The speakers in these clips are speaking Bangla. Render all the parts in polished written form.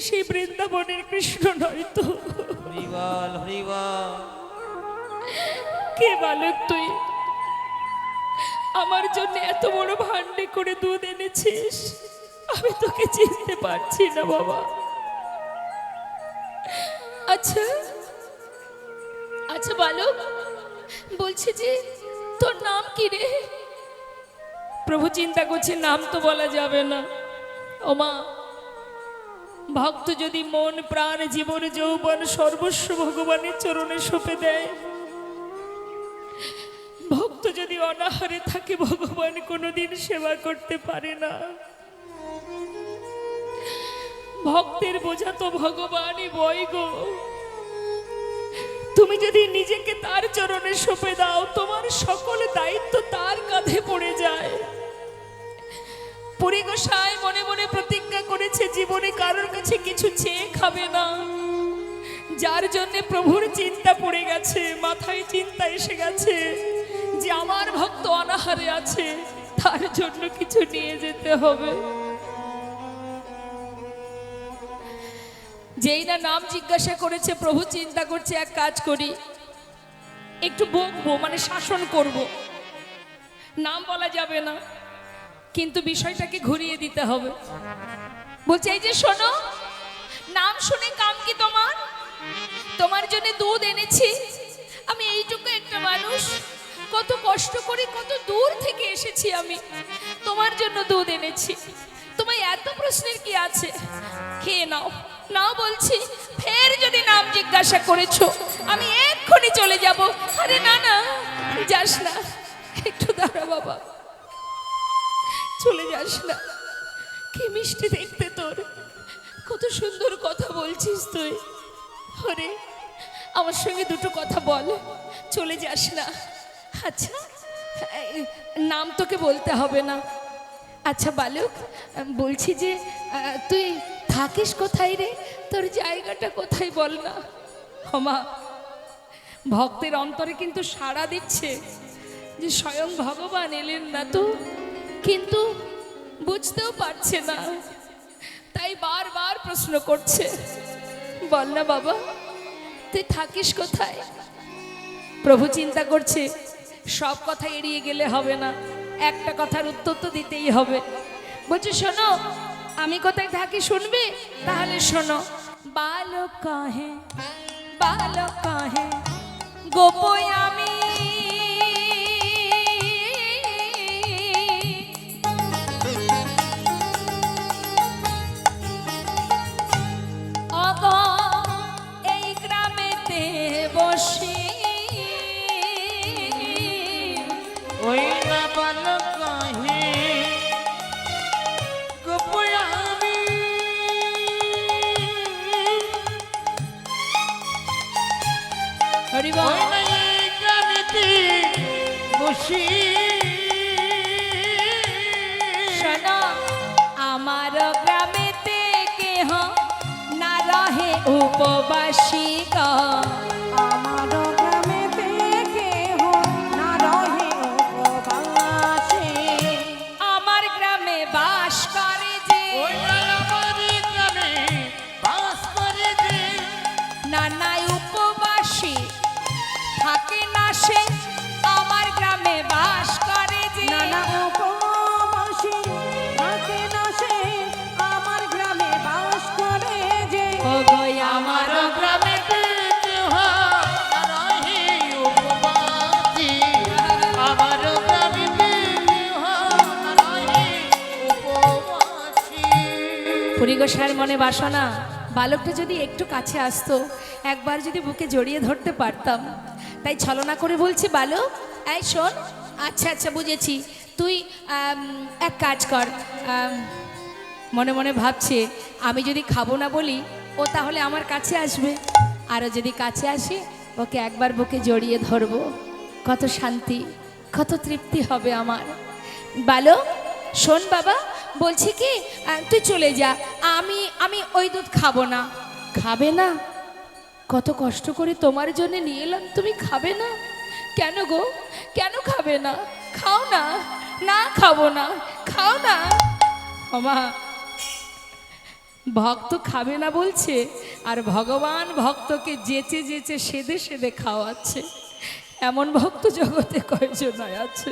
সেই বৃন্দাবনের কৃষ্ণ নয় তো। হরিবল হরিবল। কে বালক তুই? আমার জন্য এত বড় ভান্ডে করে দুধ এনেছিস, আমি তোকে চিনতে পারছি না বাবা। আচ্ছা আচ্ছা বালক, বলছি যে তোর নাম কি রে? প্রভু চিন্তা করছে, নাম তো বলা যাবে না। ওমা, ভক্ত যদি মন প্রাণ জীবন যৌবন সর্বস্ব ভগবানের চরণে সঁপে দেয়, ভক্ত যদি অনাহারে থাকে, ভগবান কোনোদিন সেবা করতে পারে না। ভক্তের বোঝা তো ভগবানই বয় গো। তুমি যদি নিজেকে তার চরণে সঁপে দাও, তোমার সকল দায়িত্ব তার কাঁধে পড়ে যায়। পুরী গোসাই মনে মনে প্রতিজ্ঞা করেছে জীবনে কারোর কাছে কিছু চেয়ে খাবে না। যার জন্য প্রভুর চিন্তা পড়ে গেছে, মাথায় চিন্তা এসে গেছে যে আমার ভক্ত অনাহারে আছে, তার জন্য কিছু নিয়ে যেতে হবে। যেই না নাম জিজ্ঞাসা করেছে, প্রভু চিন্তা করছে এক কাজ করি, একটু বকবো, মানে শাসন করব। নাম বলা যাবে না, কিন্তু বিষয়টাকে ঘুরিয়ে দিতে হবে। বলছে, এই যে শোনো, নাম শুনে কাম কি তোমার? তোমার জন্য দুধ এনেছি। আমি এইটুকু একটা মানুষ, কত কষ্ট করে কত দূর থেকে এসেছি, আমি তোমার জন্য দুধ এনেছি। তোমায় এত প্রশ্নের কি আছে? খেয়ে নাও। নাও বলছি। ফের যদি নাম জিজ্ঞাসা করেছো, আমি এক্ষুনি চলে যাব। আরে না না, যাস না, একটু দাঁড়া বাবা, চলে যাস না। কি মিষ্টি দেখতে তোর, কত সুন্দর কথা বলছিস তুই। আরে আমার সঙ্গে দুটো কথা বল, চলে যাস না। আচ্ছা, নাম তোকে বলতে হবে না। আচ্ছা বালক, বলছি যে তুই থাকিস কোথায় রে? তোর জায়গাটা কোথায় বল না। ক্ষমা, ভক্তের অন্তরে কিন্তু সাড়া দিচ্ছে যে স্বয়ং ভগবান এলেন না তো, কিন্তু বুঝতেও পারছে না, তাই বারবার প্রশ্ন করছে। বল না বাবা, তুই থাকিস কোথায়? প্রভু চিন্তা করছে, সব কথা এড়িয়ে গেলে হবে না, একটা কথার উত্তর তো দিতেই হবে। বলছে, শোনো, আমি কোথায় থাকি শুনবে? তাহলে শোনো। বালক কাহে, বালক কাহে গোপয় আমি, অগ এই গ্রামেতে বসে, ওই না বালক কাহে গোপয় আমি, হরি বল। ওই না এই গ্রামেতে বসি। শোনো, আমার গ্রামেতে কেহ না রহে উপবাসী গো। আমার গ্রামেতে কেহ না রহে উপবাসে। আমার গ্রামে বাস করে যে, ওই না আমার গ্রামে বাস করে যে, নানা উপবাসী থাকে না সে। আমার গ্রামে বাস করে যে, নানা উপবাসী থাকে না সে। আমার গ্রামে বাস করে যে। ও গো আমার আমার গ্রামেতে কেহ না রহে উপবাসী। আমার গ্রামেতে কেহ না রহে উপবাসী। পুরী গোসাইয়ের মনে বাসনা, বালকটা যদি একটু কাছে আসতো, একবার যদি বুকে জড়িয়ে ধরতে পারতাম। তাই ছলনা করে বলছি, বালক এই শোন। আচ্ছা আচ্ছা বুঝেছি, তুই এক কাজ কর। মনে মনে ভাবছে, আমি যদি খাবো না বলি, ও তাহলে আমার কাছে আসবে। আরও যদি কাছে আসে, ওকে একবার বুকে জড়িয়ে ধরবো, কত শান্তি, কত তৃপ্তি হবে আমার। বালক শোন বাবা, বলছি কি, তুই চলে যা, আমি আমি ওই দুধ খাবো না। খাবে না? কত কষ্ট করে তোমার জন্য নিয়ে এলাম, তুমি খাবে না? কেন গো, কেন খাবে না? খাও না। না খাবো না, খাও না। ওমা, ভক্ত খাবে না বলছে, আর ভগবান ভক্তকে যেচে যেচে সেদে সেদে খাওয়াচ্ছে। এমন ভক্ত জগতে কয়জন আছে?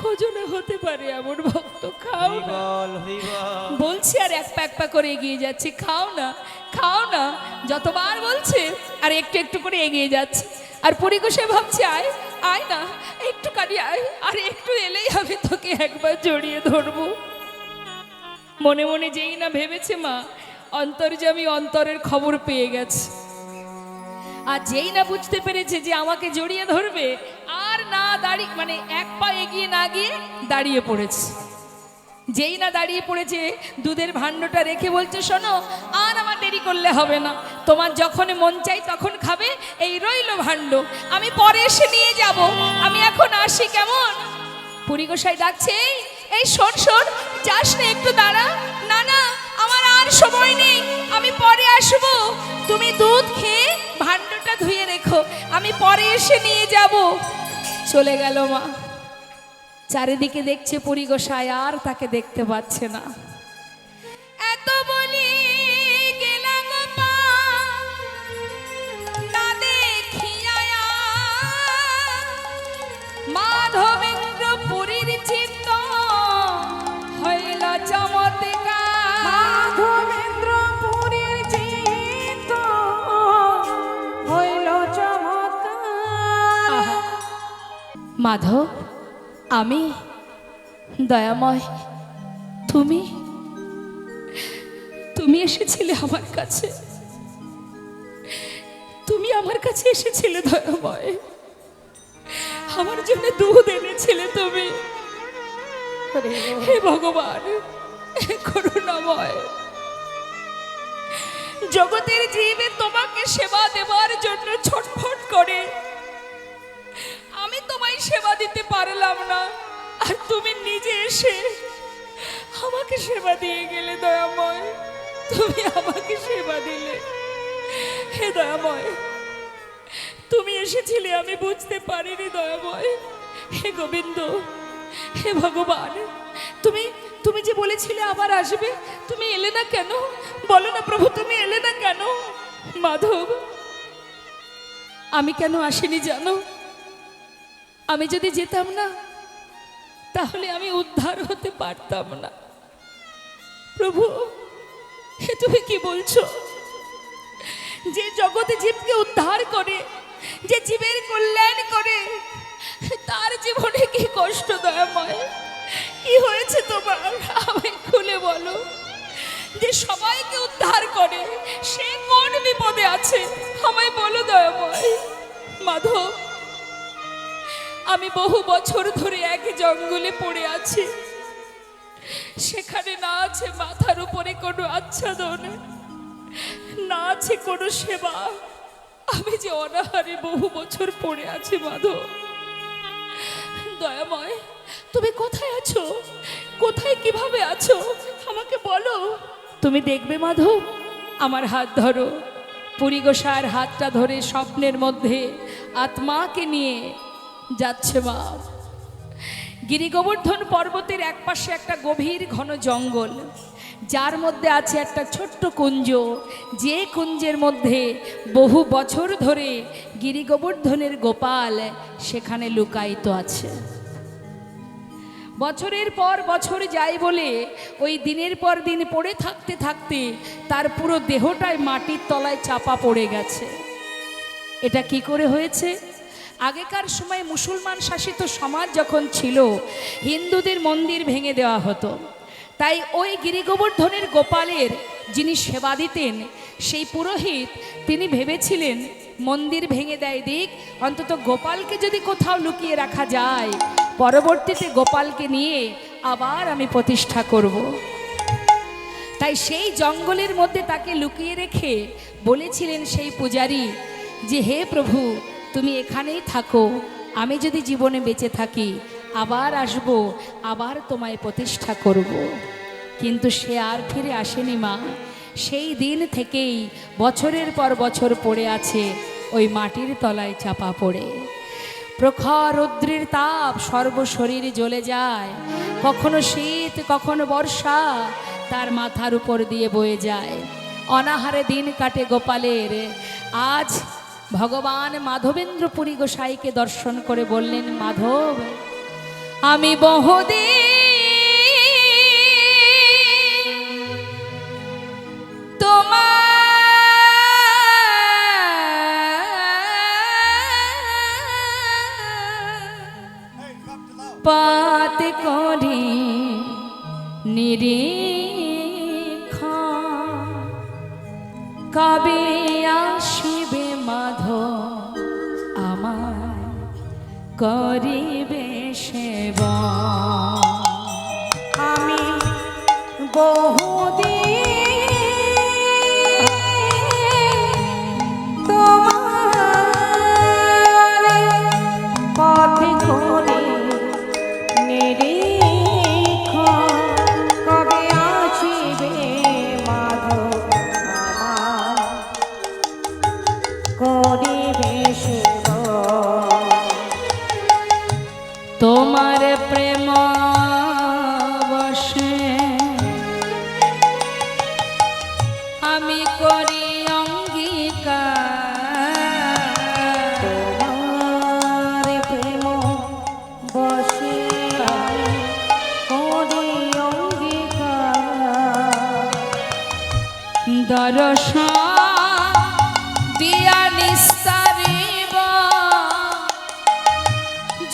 কজনে হতে পারে এমন ভক্ত? খাও না বলছি, আর এক পা এক পা করে এগিয়ে যাচ্ছে। খাও না, খাও না, যতবার বলছে আর একটু একটু করে এগিয়ে যাচ্ছে। আর পরিকোষে ভাবছে, আয় আয় না, একটুখানি আয়, আর একটু এলেই আমি তোকে একবার জড়িয়ে ধরবো। মনে মনে যেই না ভেবেছে মা, অন্তর্যামী অন্তরের খবর পেয়ে গেছে। আর যেই না বুঝতে পেরেছে যে আমাকে জড়িয়ে ধরবে, আর না দাঁড়িয়ে, মানে এক পা এগিয়ে না গিয়ে দাঁড়িয়ে পড়েছে। যেই না দাঁড়িয়ে পড়েছে, দুধের ভাণ্ডটা রেখে বলছে, শোনো, আর আমার দেরি করলে হবে না, তোমার যখন মন চাই তখন খাবে, এই রইল ভাণ্ড, আমি পরে এসে নিয়ে যাব, আমি এখন আসি, কেমন? পুরীগোসাই ডাকছে, এই শোন শোন, যাস না, একটু দাঁড়া। না না, আমার আর সময় নেই, আমি পরে আসবো, তুমি দুধ খেয়ে ভাণ্ডটা ধুয়ে রেখো, আমি পরে এসে নিয়ে যাব। চলে গেল মা। চারিদিকে দেখছে পরিগোসাই, আর তাকে দেখতে পাচ্ছে না। এত বলি গেলাম মা, না দেখিয়া মাধবেন্দ্র পুরীর চিত্ত হইল চমৎকার। মাধবেন্দ্র পুরীর চিত্ত হইল চমৎকার। মাধব, আমি দয়াময়, তুমি তুমি এসেছিলে আমার কাছে, তুমি আমার কাছে এসেছিলে দয়াময়, আমার জন্য দুধ এনেছিলে তুমি। হে ভগবান, হে করুণাময়, জগতের জীবে তোমাকে সেবা দেবার জন্য ছটফট করে আমি তোমায় সেবা দিতে পারলাম না, আর তুমি নিজে এসে আমাকে সেবা দিয়ে গেলে দয়াময়, তুমি আমাকে সেবা দিলে। হে দয়াময়, তুমি এসেছিলে আমি বুঝতে পারিনি দয়াময়। হে গোবিন্দ, হে ভগবান, তুমি তুমি যে বলেছিলে আবার আসবে, তুমি এলে না কেন? বলো না প্রভু, তুমি এলে না কেন? মাধব, আমি কেন আসিনি জানো? আমি যদি যেতাম না, তাহলে আমি উদ্ধার হতে পারতাম না। প্রভু, হে তুমি কি বলছো? যে জগতে জীবকে উদ্ধার করে, যে জীবের কল্যাণ করে, তার জীবনে কি কষ্ট দয়াময়? কি হয়েছে তোমার? আমি খুলে বলো। যে সবাইকে উদ্ধার করে, সে কোন বিপদে আছে আমায় বলো দয়াময়। মাধব, আমি বহু বছর ধরে এক জঙ্গলে পড়ে আছি, সেখানে না আছে মাথার উপরে কোনো আচ্ছাদন, না আছে কোনো সেবা। আমি যে অনাহারে বহু বছর পড়ে আছি মাধব। দয়াময়, তুমি কোথায় আছো? কোথায়, কিভাবে আছো আমাকে বলো। তুমি দেখবে মাধব, আমার হাত ধরো। পুরীগোসার হাতটা ধরে স্বপ্নের মধ্যে আত্মাকে নিয়ে যাচ্ছে মা। গিরি গোবর্ধন পর্বতের একপাশে একটা গভীর ঘন জঙ্গল, যার মধ্যে আছে একটা ছোট্ট কুঞ্জ, যে কুঞ্জের মধ্যে বহু বছর ধরে গিরি গোবর্ধনের গোপাল সেখানে লুকায়িত আছে। বছরের পর বছর যায় বলে ওই দিনের পর দিন পড়ে থাকতে থাকতে তার পুরো দেহটাই মাটির তলায় চাপা পড়ে গেছে। এটা কি করে হয়েছে? আগেকার সময় মুসলমান শাসিত সমাজ যখন ছিল, হিন্দুদের মন্দির ভেঙে দেওয়া হতো। তাই ওই গিরি গোবর্ধনের গোপালের যিনি সেবা দিতেন, সেই পুরোহিত তিনি ভেবেছিলেন মন্দির ভেঙে দেয় দিক, অন্তত গোপালকে যদি কোথাও লুকিয়ে রাখা যায়, পরবর্তীতে গোপালকে নিয়ে আবার আমি প্রতিষ্ঠা করব। তাই সেই জঙ্গলের মধ্যে তাকে লুকিয়ে রেখে বলেছিলেন সেই পূজারী যে, হে প্রভু, তুমি এখানেই থাকো, আমি যদি জীবনে বেঁচে থাকি আবার আসব, আবার তোমায় প্রতিষ্ঠা করব। কিন্তু সে আর ফিরে আসেনি মা। সেই দিন থেকেই বছরের পর বছর পড়ে আছে ওই মাটির তলায় চাপা পড়ে। প্রখর রৌদ্রের তাপ সর্বশরীর জ্বলে যায়, কখনো শীত কখনো বর্ষা, তার মাথার উপর দিয়ে বয়ে যায়। অনাহারে দিন কাটে গোপালের। আজ ভগবান মাধবেন্দ্র পুরী গোসাইকে দর্শন করে বললেন, মাধব, আমি বহুদিন পাত করি নিরীক্ষণ, কবে আসিবে মাধব আমার করিবে সেবা। আমি বহুদিন তোমার পথে করে নিরীক্ষণ, কবে আসিবে মাধব আমার করিবে সেবা। তোমার প্রেম বশে আমি করি অঙ্গীকার, তোমার প্রেম বশে আমি করি অঙ্গীকার। দর্শন দিয়া নিস্তারিব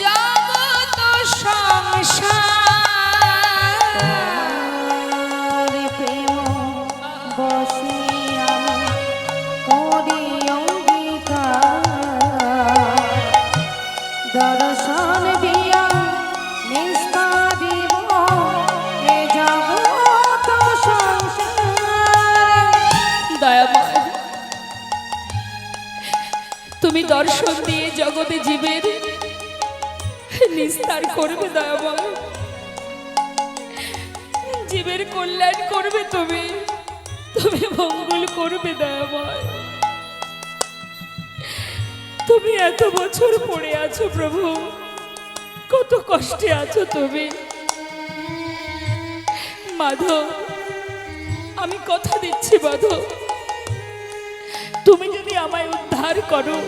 জগৎ সংসার। তোমার প্রেম বশে আমি করি অঙ্গীকার। দর্শন দিয়া নিস্তারিব এ জগৎ সংসার। দয়াময়, তুমি দর্শন দিয়ে জগতে জীবের নিস্তার করবে। দয়াময়, জীবের কল্যাণ করবে, তুমি তুমি মঙ্গল করবে। দয়াময়, তুমি এত বছর পড়ে আছো প্রভু, কত কষ্টে আছো তুমি। মাধব, আমি কথা দিচ্ছি মাধব, তুমি যদি আমায় উদ্ধার করো,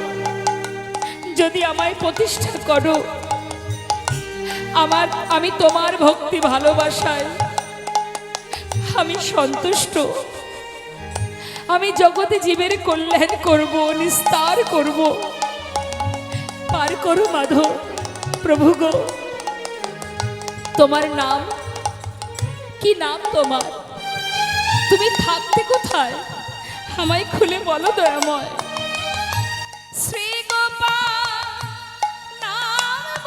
যদি আমায় প্রতিষ্ঠা করো, আমি তোমার ভক্তি ভালোবাসায় আমি সন্তুষ্ট। আমি জগতে জীবের কল্যাণ করব, নিস্তার করব। পার করো মাধব। প্রভু গো, তোমার নাম কি? নাম তোমার? তুমি থাকতে কোথায়? আমায় খুলে বলো দয়াময়। শ্রী গোপাল নাম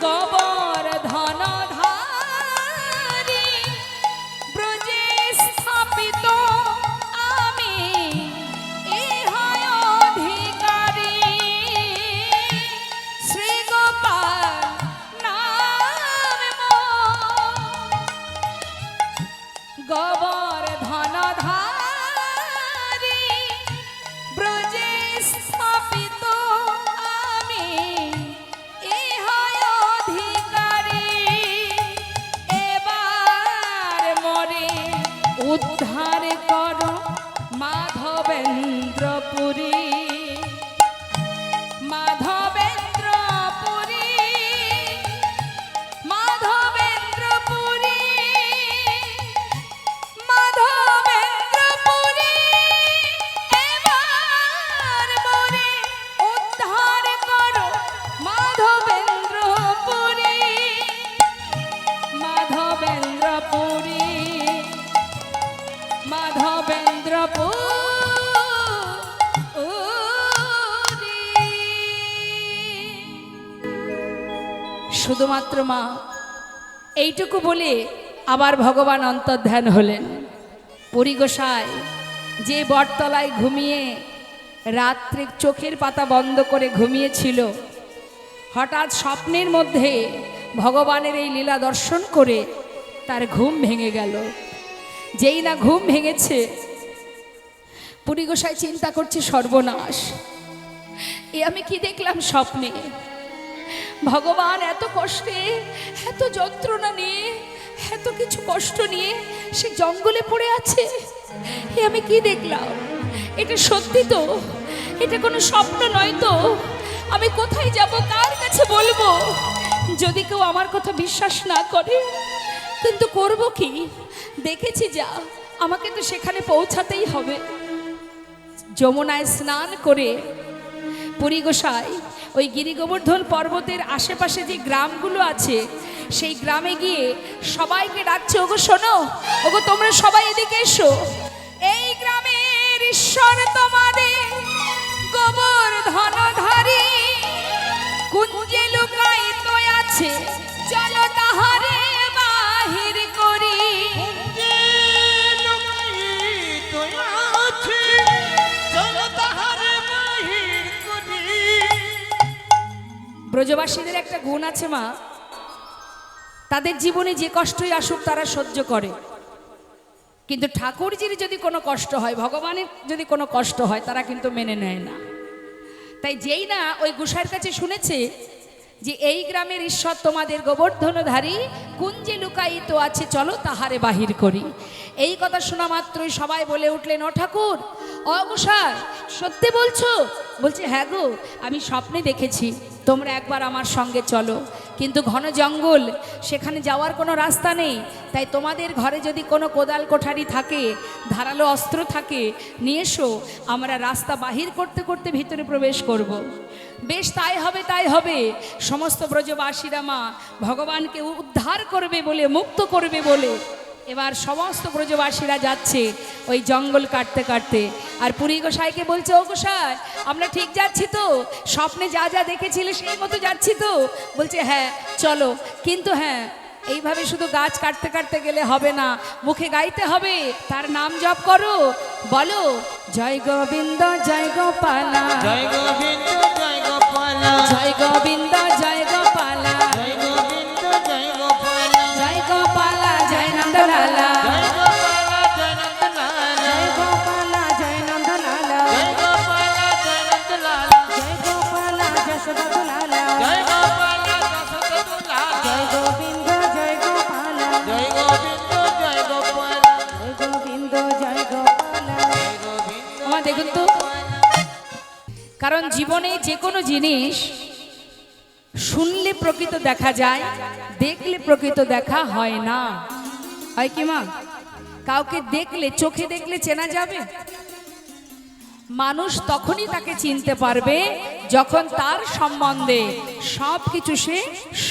গোবর্ধন ধারী, ব্রজে স্থাপিত আমি ইহার অধিকারী। শ্রী গোপাল নাম গোবর্ধন ধারী, ব্রজে স্থাপিত আমি ইহার অধিকারী। এবার মরে উদ্ধার করো মাধবেন্দ্রপুরী, মাধবেন্দ্রপুরী, মাধবেন্দ্রপুরী, মাধবেন্দ্রপুরী। এবার মরে উদ্ধার করো মাধবেন্দ্রপুরী, মাধবেন্দ্রপুরী, মাধবেন্দ্রপুরী। শুধুমাত্র মা এইটুকু বলে আবার ভগবান অন্তর্ধান হলেন। পুরী গোসাই যে বটতলায় ঘুমিয়ে রাত্রে চোখের পাতা বন্ধ করে ঘুমিয়েছিল, হঠাৎ স্বপ্নের মধ্যে ভগবানের এই লীলা দর্শন করে তার ঘুম ভেঙে গেল। যেই না ঘুম ভেঙেছে, পুরী গোসাই চিন্তা করছে, সর্বনাশ, এ আমি কি দেখলাম স্বপ্নে? ভগবান এত কষ্টে, এত যন্ত্রণা নিয়ে, এত কিছু কষ্ট নিয়ে সে জঙ্গলে পড়ে আছে। এ আমি কি দেখলাম? এটা সত্যি তো? এটা কোনো স্বপ্ন নয় তো? আমি কোথায় যাব, কার কাছে বলবো? যদি কেউ আমার কথা বিশ্বাস না করে, কিন্তু করব কি? দেখেছি যা, আমাকে তো সেখানে পৌঁছাতেই হবে। যমুনায় স্নান করে পুরী গোসাই ওই গিরি গোবর্ধন পর্বতের আশেপাশে যে গ্রামগুলো আছে, সেই গ্রামে গিয়ে সবাইকে ডাকছে, ওগো শোনো, ওগো তোমরা সবাই এদিকে এসো। এই গ্রামের ঈশ্বর তোমাদের গোবর্ধনধারী কুঞ্জে লুকায়িত আছে, চলো তাহারে বাহির করি। ব্রজবাসীদের একটা গুণ আছে মা, তাদের জীবনে যে কষ্টই আসুক তারা সহ্য করে, কিন্তু ঠাকুরজির যদি কোনো কষ্ট হয়, ভগবানের যদি কোনো কষ্ট হয়, তারা কিন্তু মেনে নেয় না। তাই যেই না ওই গোসাইয়ের কাছে শুনেছে যে এই গ্রামের ঈশ্বর তোমাদের গোবর্ধনধারী কুঞ্জে লুকায়িত আছে, চলো তাহারে বাহির করি, এই কথা শোনা মাত্রই সবাই বলে উঠলেন, ও ঠাকুর, ও গোসাই, সত্যি বলছো? বলছে, হ্যাঁ গো, আমি স্বপ্নে দেখেছি, তোমরা একবার আমার সঙ্গে চলো, কিন্তু ঘন জঙ্গল, সেখানে যাওয়ার কোনো রাস্তা নেই, তাই তোমাদের ঘরে যদি কোনো কোদাল কোঠারি থাকে, ধারালো অস্ত্র থাকে, নিয়ে এসো, আমরা রাস্তা বাহির করতে করতে ভিতরে প্রবেশ করব। বেশ, তাই হবে, তাই হবে। সমস্ত ব্রজবাসীরা মা ভগবানকে উদ্ধার করবে বলে, মুক্ত করবে বলে এবার সমস্ত ব্রজবাসীরা যাচ্ছে ওই জঙ্গল কাটতে কাটতে। আর পুরী গোসাইকে বলছে, ও গোসাই, আমরা ঠিক যাচ্ছি তো? স্বপ্নে যা যা দেখেছিলে সেই মতো যাচ্ছি তো? বলছে, হ্যাঁ চলো, কিন্তু হ্যাঁ, এইভাবে শুধু গাছ কাটতে কাটতে গেলে হবে না, মুখে গাইতে হবে, তার নাম জপ করো, বলো, জয় গোবিন্দ জয় গোপালা, জয় গোবিন্দ জয় গোপালা, জয় গোবিন্দ জয় গোপালা, জয় গোবিন্দ জয় গোপালা, জয় গোপালা জয় নন্দলালা, জয় গোপালা জয় নন্দলালা, জয় গোপালা জয় নন্দলালা, জয় গোপালা জয় নন্দলালা, জয় গোপালা যশোদালালা, জয় গোপালা যশোদালালা, জয় গোবিন্দ জয় গোপালা, জয় গোবিন্দ জয় গোপালা, জয় গোবিন্দ জয় গোপালা। জয় গোবিন্দ। আমার দেখুন তো, কারণ জীবনে যে কোনো জিনিস শুনলে প্রকৃত দেখা যায়, দেখলে প্রকৃত দেখা হয় না, হয় কি মা? কাউকে দেখলে, চোখে দেখলে চেনা যাবে? মানুষ তখনই তাকে চিনতে পারবে যখন তার সম্বন্ধে সব কিছু সে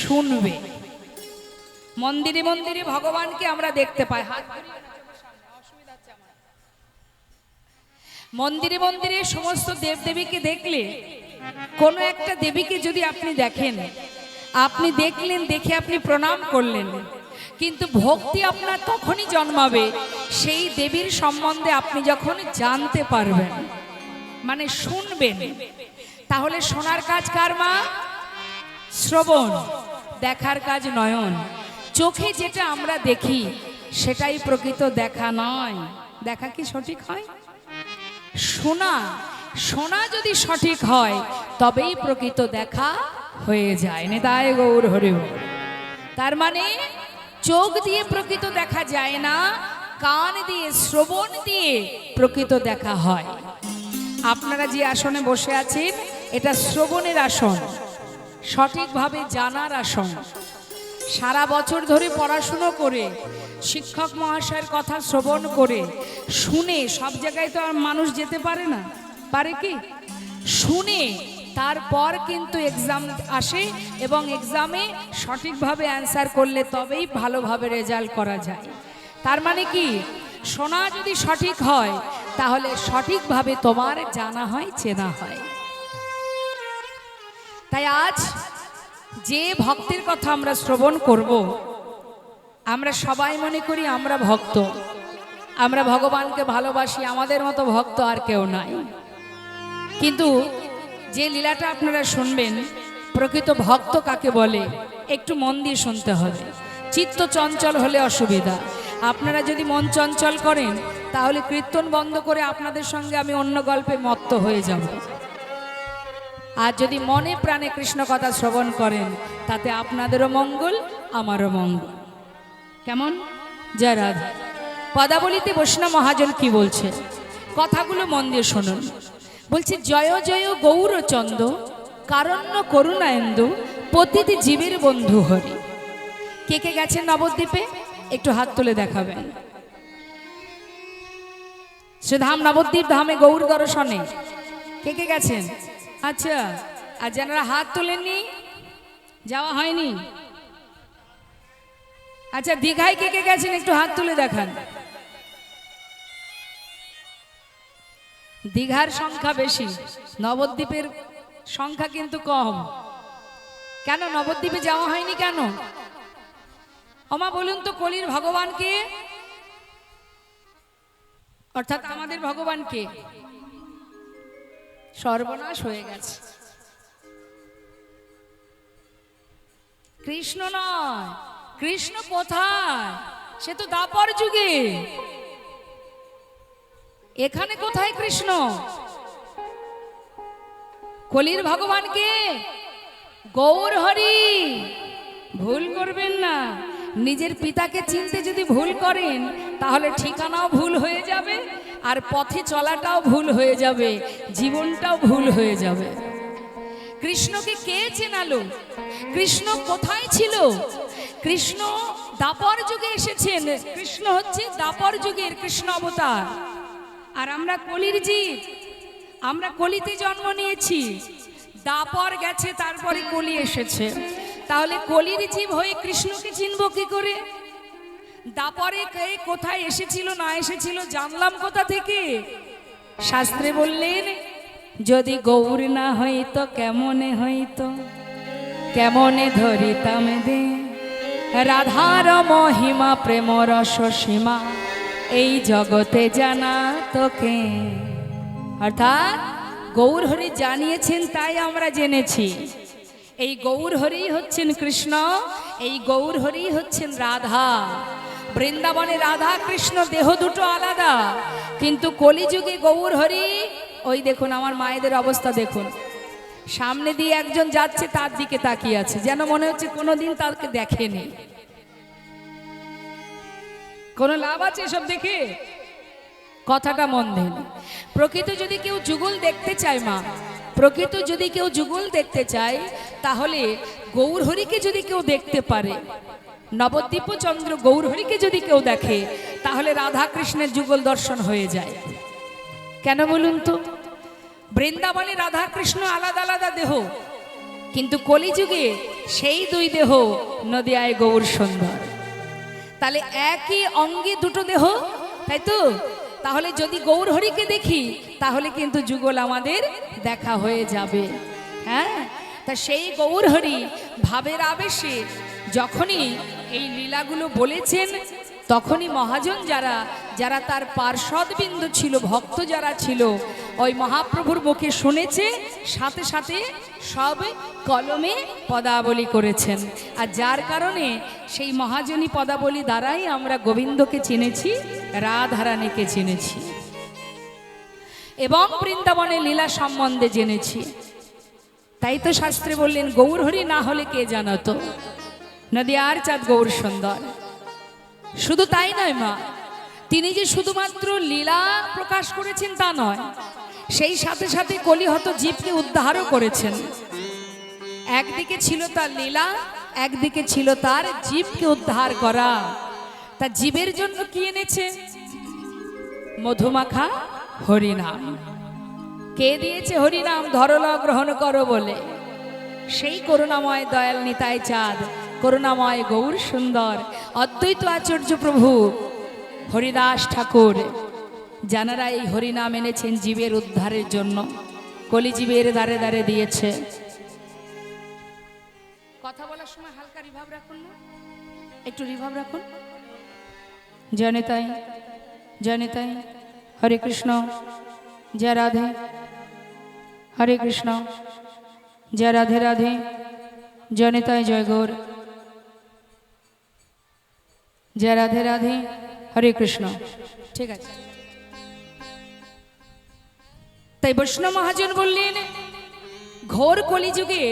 শুনবে। মন্দিরে মন্দিরে ভগবানকে আমরা দেখতে পাই, হাত ঘুরিয়ে না, সামনে অসুবিধা হচ্ছে আমার। মন্দিরে মন্দিরে সমস্ত দেবদেবীকে দেখলে, কোনো একটা দেবীকে যদি আপনি দেখেন, আপনি দেখলেন, দেখে আপনি প্রণাম করলেন, কিন্তু ভক্তি আপনার তখনই জন্মাবে সেই দেবীর সম্বন্ধে আপনি যখন জানতে পারবেন, মানে শুনবেন। তাহলে শোনার কাজ কার মা? শ্রবণ। দেখার কাজ নয়ন। চোখে যেটা আমরা দেখি সেটাই প্রকৃত দেখা নয়। দেখা কি সঠিক হয়? শোনা, শোনা যদি সঠিক হয় তবেই প্রকৃত দেখা হয়ে যায়। নেতায় গৌর হরি বল। তার মানে চোখ দিয়ে প্রকৃত দেখা যায় না, কান দিয়ে, শ্রবণ দিয়ে প্রকৃত দেখা হয়। আপনারা যে আসনে বসে আছেন, এটা শ্রবণের আসন, সঠিকভাবে জানার আসন। সারা বছর ধরে পড়াশুনো করে, শিক্ষক মহাশয়ের কথা শ্রবণ করে, শুনে, সব জায়গায় তো আর মানুষ যেতে পারে না, পারে কি? শুনে তারপর কিন্তু এক্সাম আসে, এবং এক্সামে সঠিকভাবে অ্যান্সার করলে তবেই ভালোভাবে রেজাল্ট করা যায়। তার মানে কি? শোনা যদি সঠিক হয় তাহলে সঠিকভাবে তোমার জানা হয়, চেনা হয়। তাই আজ যে ভক্তের কথা আমরা শ্রবণ করব, আমরা সবাই মনে করি আমরা ভক্ত, আমরা ভগবানকে ভালোবাসি, আমাদের মতো ভক্ত আর কেউ নাই। কিন্তু যে লীলাটা আপনারা শুনবেন, প্রকৃত ভক্ত কাকে বলে একটু মন দিয়ে শুনতে হবে। চিত্ত চঞ্চল হলে অসুবিধা। আপনারা যদি মন চঞ্চল করেন তাহলে কীর্তন বন্ধ করে আপনাদের সঙ্গে আমি অন্য গল্পে মত্ত হয়ে যাব। আর যদি মনে প্রাণে কৃষ্ণ কথা শ্রবণ করেন তাতে আপনাদেরও মঙ্গল, আমারও মঙ্গল। কেমন? জয় রাধা। পদাবলিতে বৈষ্ণব মহাজন কি বলছে কথাগুলো মন দিয়ে শুনুন। বলছে, জয় জয় গৌরচন্দ কারণ্য করুণায়েন্দু পতিত জীবের বন্ধু হরি। কে কে গেছেন নবদ্বীপে? একটু হাত তুলে দেখাবেন। শ্রীধাম নবদ্বীপ ধামে গৌর দর্শনে কে কে গেছেন? আচ্ছা, আর যারা হাত তোলেননি, যাওয়া হয়নি? আচ্ছা, দীঘায় কে কে গেছেন একটু হাত তুলে দেখান। দীঘার সংখ্যা বেশি, নবদ্বীপের সংখ্যা কিন্তু কম। কেন নবদ্বীপে যাওয়া হয়নি কেন? ওমা বলুন তো, কলির ভগবান কে? অর্থাৎ আমাদের ভগবান কে? সর্বনাশ হয়ে গেছে। কৃষ্ণ নয়। কৃষ্ণ কোথায়? সে তো দ্বাপর যুগে। এখানে কোথায় কৃষ্ণ? কলির ভগবান কে? গৌর হরি। ভুল করবেন না। নিজের পিতাকে চিনতে যদি ভুল করেন তাহলে ঠিকানাও ভুল হয়ে যাবে, আর পথে চলাটাও ভুল হয়ে যাবে, জীবনটাও ভুল হয়ে যাবে। কৃষ্ণকে কে চেনালো? কৃষ্ণ কোথায় ছিল? কৃষ্ণ দ্বাপর যুগে এসেছেন। কৃষ্ণ হচ্ছে দ্বাপর যুগের কৃষ্ণ অবতার। আর আমরা কলির জীব, আমরা কলিতে জন্ম নিয়েছি। দ্বাপর গেছে, তারপরে কলি এসেছে। তাহলে কলির জীব হয়ে কৃষ্ণকে চিনব কি করে? দ্বাপরে কে কোথায় এসেছিল না এসেছিল জানলাম কোথা থেকে? শাস্ত্রে বললেন, যদি গৌর না হইতো কেমনে হইতো, কেমনে ধরিতাম দে রাধার মহিমা প্রেম রস সীমা, এই জগতে জানা তোকে। অর্থাৎ গৌর হরি জানিয়েছেন, তাই আমরা জেনেছি। এই গৌর হরি হচ্ছেন কৃষ্ণ, এই গৌর হরি হচ্ছেন রাধা। বৃন্দাবনে রাধা কৃষ্ণ দেহ দুটো আলাদা, কিন্তু কলিযুগে গৌর হরি। ওই দেখুন আমার মায়েদের অবস্থা দেখুন, সামনে দিয়ে একজন যাচ্ছে, তার দিকে তাকিয়ে আছে, যেন মনে হচ্ছে কোনোদিন তাকে দেখেনি। কোনো লাভ আছে এসব দেখে? কথাটা মন দেন। প্রকৃত যদি কেউ যুগল দেখতে চায় মা, প্রকৃত যদি কেউ যুগল দেখতে চায়, তাহলে গৌর হরিকে যদি কেউ দেখতে পারে, নবদ্বীপ চন্দ্র গৌর হরিকে যদি কেউ দেখে, তাহলে রাধা কৃষ্ণের যুগল দর্শন হয়ে যায়। কেন বলুন তো? বৃন্দাবনে রাধা কৃষ্ণ আলাদা আলাদা দেহ, কিন্তু কলিযুগে সেই দুই দেহ নদিয়ায় গৌর সুন্দর। তাহলে একই অঙ্গে দুটো দেহ, তাই তো? তাহলে যদি গৌর হরিকে দেখি তাহলে কিন্তু যুগল আমাদের দেখা হয়ে যাবে। হ্যাঁ, তা সেই গৌর হরি ভাবের আবেশে যখনই এই লীলাগুলো বলেছেন, তখনই মহাজন যারা যারা তার পার্শ্বদবিন্দু ছিল, ভক্ত যারা ছিল, ওই মহাপ্রভুর মুখে শুনেছে, সাথে সাথে সব কলমে পদাবলী করেছেন। আর যার কারণে সেই মহাজনী পদাবলী দ্বারাই আমরা গোবিন্দকে চিনেছি, রাধারানীকে চিনেছি, এবং বৃন্দাবনের লীলা সম্বন্ধে জেনেছি। তাই তো শাস্ত্রে বললেন, গৌর হরি না হলে কে জানাতো, নদিয়ার চাঁদ গৌর সুন্দর। শুধু তাই নয় মা, তিনি যে শুধুমাত্র লীলা প্রকাশ করেছেন তা নয়, সেই সাথে সাথে কলিহত জীবকে উদ্ধারও করেছেন। একদিকে ছিল তার লীলা, একদিকে ছিল তার জীবকে উদ্ধার করা। তা জীবের জন্য কি এনেছে? মধুমাখা হরিনাম। কে দিয়েছে হরিনাম? ধরল গ্রহণ করো বলে। সেই করুণাময় দয়াল নিতাই চাঁদ, করুণাময় গৌর সুন্দর, অদ্বৈত আচার্য প্রভু হরিদাস ঠাকুর, যারা এই হরিনাম এনেছেন জীবের উদ্ধারের জন্য, কলিজীবের দ্বারে দ্বারে দিয়েছে। কথা বলার সময় হালকা রিভাব রাখুন না, একটু রিভাব রাখুন। জয়নিতাই জয়নিতাই, হরে কৃষ্ণ, জয় রাধে, হরে কৃষ্ণ, জয় রাধে রাধে, জয়নিতাই জয় গৌর, জয় রাধে রাধে, হরে কৃষ্ণ। ঠিক আছে। তাই বৈষ্ণব মহাজন বললেন, ঘোর কলিযুগে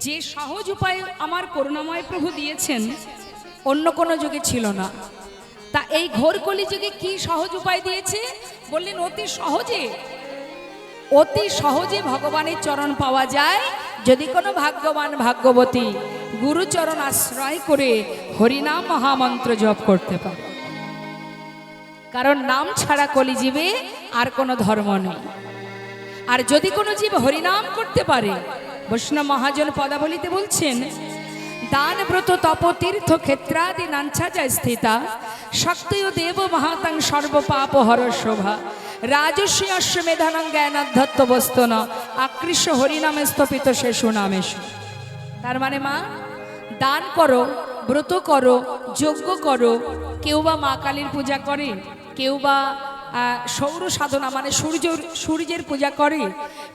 যে সহজ উপায় আমার করুণাময় প্রভু দিয়েছেন অন্য কোনো যুগে ছিল না। তা এই ঘোর কলিযুগে কি সহজ উপায় দিয়েছে বললেন, অতি সহজে ভগবানের চরণ পাওয়া যায় যদি কোনো ভাগ্যবান ভাগ্যবতী গুরুচরণ আশ্রয় করে হরিনাম মহামন্ত্র জপ করতে পারে। কারণ নাম ছাড়া কলিজীবে আর কোনো ধর্ম নেই। আর যদি কোনো জীব হরিনাম করতে পারে, বৈষ্ণব মহাজন পদাবলিতে বলছেন, দান ব্রত তপ তীর্থ ক্ষেত্রাদি নাঞ্ছা যা স্থিতা শক্তয় দেব মহাতাং সর্বপাপ হর শোভা রাজস্ব অশ্বমেধানং জ্ঞানাধ্যত্ত বস্তন আকৃষ্ট হরিনামে স্থপিত সে সুনামেশ। তার মানে মা, দান করো, ব্রত করো, যজ্ঞ করো, কেউ বা মা কালীর পূজা করে, কেউ বা সৌর সাধনা মানে সূর্যের পূজা করে,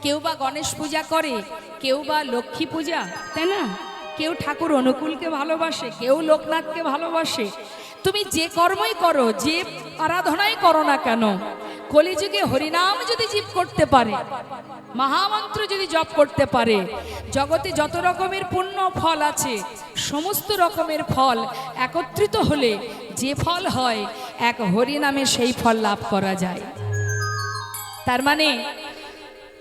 কেউ বা গণেশ পূজা করে, কেউ বা লক্ষ্মী পূজা, তাই না? কেউ ঠাকুর অনুকূলকে ভালোবাসে, কেউ লোকনাথকে ভালোবাসে। তুমি যে কর্মই করো, যে আরাধনাই করো না কেন, কলিযুগে হরিনাম যদি জপ করতে পারে, মহামন্ত্র যদি জপ করতে পারে, জগতে যত রকমের পুণ্য ফল আছে সমস্ত রকমের ফল একত্রিত হলে যে ফল হয়, এক হরিনামে সেই ফল লাভ করা যায়। তার মানে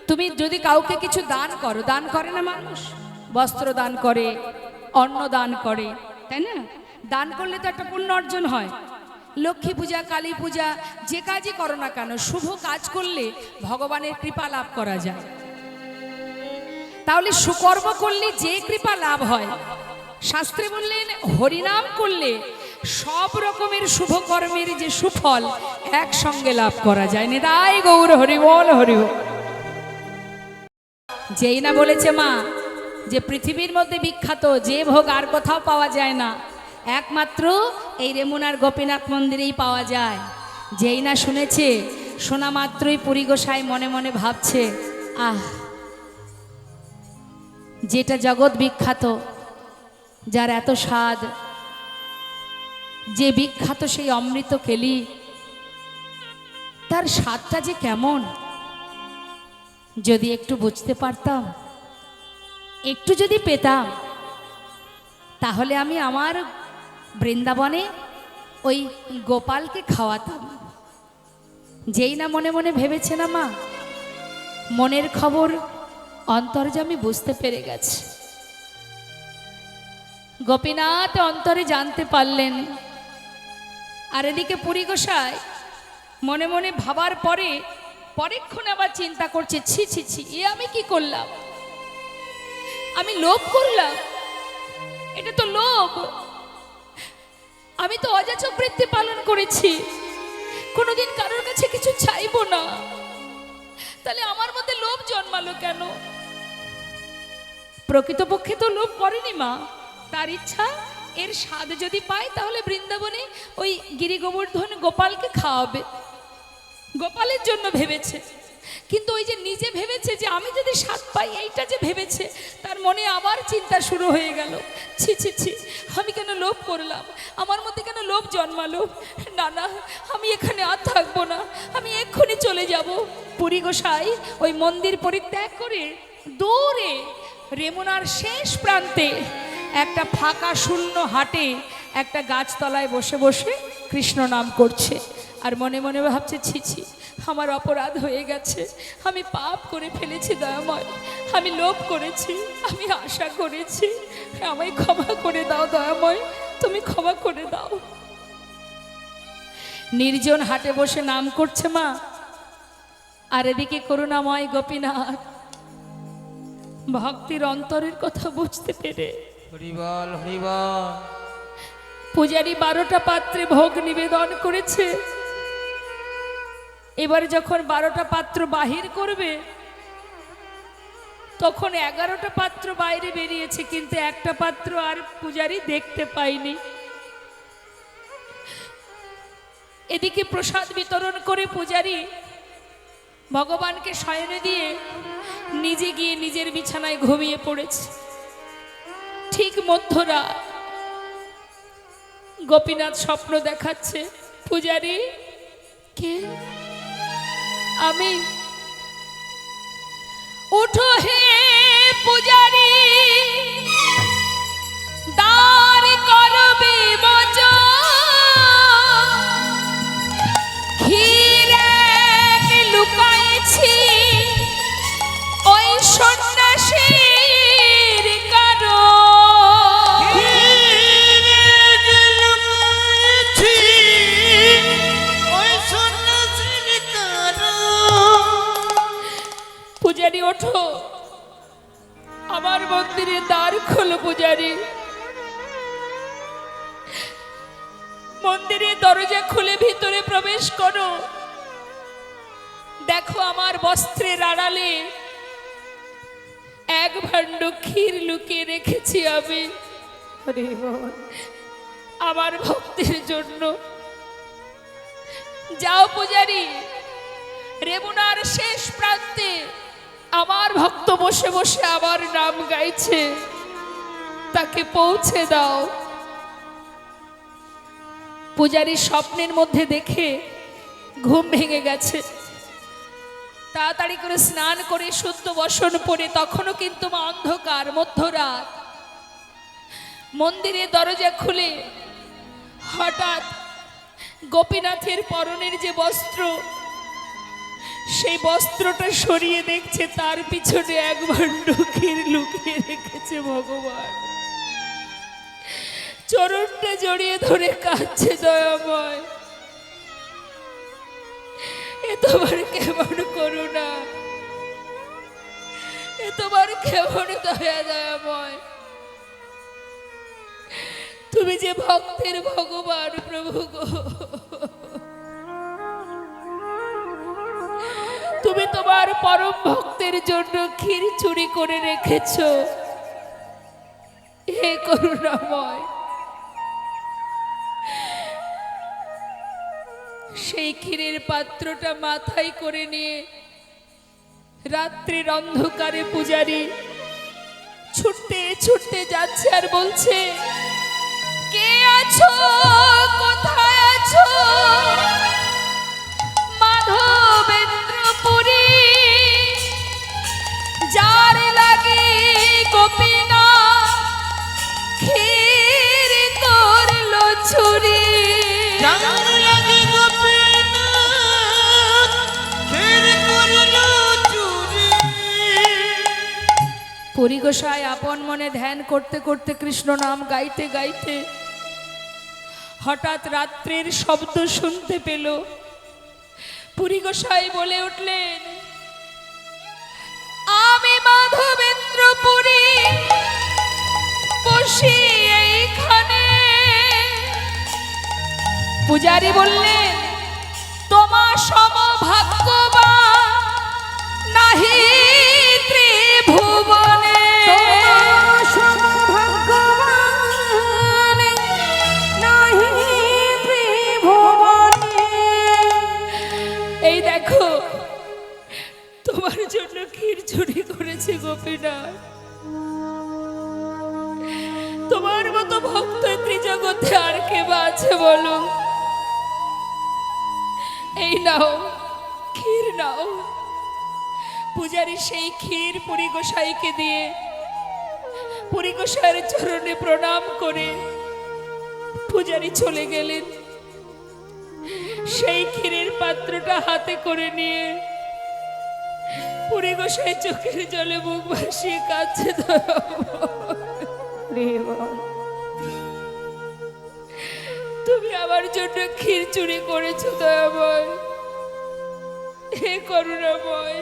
তুমি যদি কাউকে কিছু দান করো, দান করে না মানুষ, বস্ত্র দান করে, অন্ন দান করে, তাই না? দান করলে তো একটা পুণ্য অর্জন হয়। লক্ষ্মী পূজা, কালী পূজা, যে কাজই করো না কেন, শুভ কাজ করলে ভগবানের কৃপা লাভ করা যায়। তাহলে সুকর্ম করলে যে কৃপা লাভ হয়, শাস্ত্রে বললেন হরিনাম করলে সব রকমের শুভ কর্মের যে সুফল একসঙ্গে লাভ করা যায়। নিতাই গৌর হরি বল, হরি বল। যেই না বলেছে মা যে পৃথিবীর মধ্যে বিখ্যাত যে ভোগ আর কোথাও পাওয়া যায় না, একমাত্র এই রেমুনার গোপীনাথ মন্দিরেই পাওয়া যায়। যেই না শুনেছে, শোনা মাত্রই পুরী গোসাই মনে মনে ভাবছে, আহ, যেটা জগৎ বিখ্যাত, যার এত স্বাদ, যে বিখ্যাত সেই অমৃত কেলি, তার স্বাদটা যে কেমন, যদি একটু বুঝতে পারতাম, একটু যদি পেতাম, তাহলে আমি আমার বৃন্দাবনে ওই গোপালকে খাওয়াতাম। যেই না মনে মনে ভেবেছে না মা, মনের খবর অন্তর্যামী বুঝতে পেরে গেছে। গোপীনাথ অন্তরে জানতে পারলেন। আর এদিকে পুরী গোসাই মনে মনে ভাবার পরে পরেক্ষণে আবার চিন্তা করছে, ছি ছি ছি, এ আমি কি করলাম? আমি লোভ করলাম, এটা তো লোভ। আমি তো অযাচক বৃত্তি পালন করেছি, কোনোদিন কারোর কাছে কিছু চাইবো না, তাহলে আমার মধ্যে লোভ জন্মালো কেন? প্রকৃতপক্ষে তো লোভ করেনি মা, তার ইচ্ছা এর স্বাদ যদি পায় তাহলে বৃন্দাবনে ওই গিরি গোবর্ধন গোপালকে খাওয়াবে, গোপালের জন্য ভেবেছে। কিন্তু ওই যে নিজে ভেবেছে যে আমি যদি স্বাদ পাই, এইটা যে ভেবেছে, তার মনে আবার চিন্তা শুরু হয়ে গেল, ছি ছি ছি, আমি কেন লোভ করলাম, আমার মধ্যে কেন লোভ জন্মালো? না না, আমি এখানে আর থাকবো না, আমি এক্ষুনি চলে যাব। পুরী গোসাই ওই মন্দির পরিত্যাগ করে দূরে রেমুনার শেষ প্রান্তে একটা ফাঁকা শূন্য হাটে একটা গাছতলায় বসে বসে কৃষ্ণ নাম করছে। আর মনে মনে ভাবছে, ছি ছি, আমার অপরাধ হয়ে গেছে, আমি পাপ করে ফেলেছি দয়াময়, আমি লোভ করেছি, আমি আশা করেছি, আমায় ক্ষমা করে দাও দয়াময়, তুমি ক্ষমা করে দাও। নির্জন হাটে বসে নাম করছে মা, আর এদিকে করুণাময় গোপীনাথ ভক্তির অন্তরের কথা বুঝতে পেরে হরিবল হরিবল পূজারী 12টা পাত্রে ভোগ নিবেদন করেছে। এবার যখন 12টা পাত্র বাহির করবে, তখন 11টা পাত্র বাইরে বেরিয়েছে, কিন্তু একটা পাত্র আর পূজারী দেখতে পায়নি। এদিকে প্রসাদ বিতরণ করে পূজারী ভগবানকে শয়নে দিয়ে নিজে গিয়ে নিজের বিছানায় ঘুমিয়ে পড়েছে। ঠিক মধ্যরাত গোপীনাথ স্বপ্ন দেখাচ্ছে, পূজারী কে? আমি। উঠো হে পূজারি দ্বার করবে বচন, ক্ষীর এক লুকাইছি ওই সন্ন্যাসীর কারণ। পূজারি ওঠো, আমার মন্দিরের দ্বার খোলো পূজারি। মন্দিরের দরজা খুলে ভিতরে প্রবেশ করো। দেখো আমার বস্ত্রের আড়ালে এক ভাণ্ড ক্ষীর লুকিয়ে রেখেছি আমি হরি বল। আমার ভক্তের জন্য। যাও পূজারি, রেমুনার শেষ প্রান্তে আমার ভক্ত বসে বসে আমার নাম গাইছে, তাকে পৌঁছে দাও। পূজারি স্বপ্নের মধ্যে দেখে ঘুম ভেঙে গেছে। তাড়াতাড়ি করে স্নান করে শুদ্ধ বসন পরে, তখনও কিন্তু মা অন্ধকার, মধ্যরাত। মন্দিরের দরজা খুলে হঠাৎ গোপীনাথের পরনের যে বস্ত্র, সেই বস্ত্রটা সরিয়ে দেখছে তার পিছনে এক ভাণ্ড ক্ষীর লুকিয়ে রেখেছে ভগবান। চরণটা জড়িয়ে ধরে কাঁদছে দয়াময়, এ তোমার কেমন করুণা, এ তোমার কেমন দয়া দয়াময়। তুমি যে ভক্তের ভগবান প্রভু গো, তুমি তোমার পরম ভক্তের জন্য ক্ষীর চুরি করে রেখেছো, হে করুণাময়। সেই ক্ষীরের পাত্রটা মাথায় করে নিয়ে রাত্রির অন্ধকারে পূজারি ছুটতে ছুটতে যাচ্ছে আর বলছে, কে আছো, কোথায় আছো, মাধবেন্দ্রপুরী, যার লাগে গোপীনাথ ক্ষীর করলো চুরি। পুরী গোসাই আপন মনে ধ্যান করতে করতে, কৃষ্ণ নাম গাইতে গাইতে হঠাৎ রাত্রের শব্দ শুনতে পেল। পুরী গোসাই বলে উঠলেন, আমি মাধবেন্দ্রপুরী বসি এইখানে। পূজারি বললেন, তোমার সমভাগ্যবান নাহি ত্রিভুবনে। তোমার সমভাগ্যবান নাহি ত্রিভুবনে। এই দেখো, তোমার জন্য ক্ষীর চুরি করেছে গোপীনাথ। তোমার মতো ভক্ত ত্রিজগতে আর কে বা আছে বলো? এই নাও ক্ষীর নাও। পূজারি সেই ক্ষীর পুরী গোসাইকে দিয়ে পুরী গোসাইয়ের চরণে প্রণাম করে পূজারি চলে গেলেন। সেই ক্ষীরের পাত্রটা হাতে করে নিয়ে পুরী গোসাই চোখের জলে মুখ ভাসিয়ে কাঁদছে। তুমি আমার জন্য ক্ষীর চুরি করেছো দয়াময়, হে করুণাময়।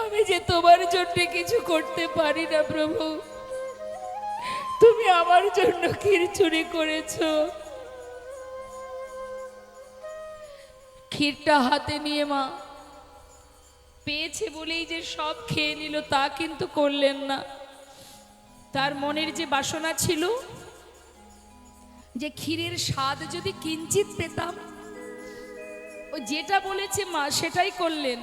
আমি যে তোমার জন্য কিছু করতে পারি না প্রভু, তুমি আমার জন্য ক্ষীর চুরি করেছো। ক্ষীরটা হাতে নিয়ে মা পেয়েছে বলেই যে সব খেয়ে নিল তা কিন্তু করলেন না। তার মনের যে বাসনা ছিল যে ক্ষীরের স্বাদ যদি কিঞ্চিত পেতাম, ও যেটা বলেছে মা সেটাই করলেন।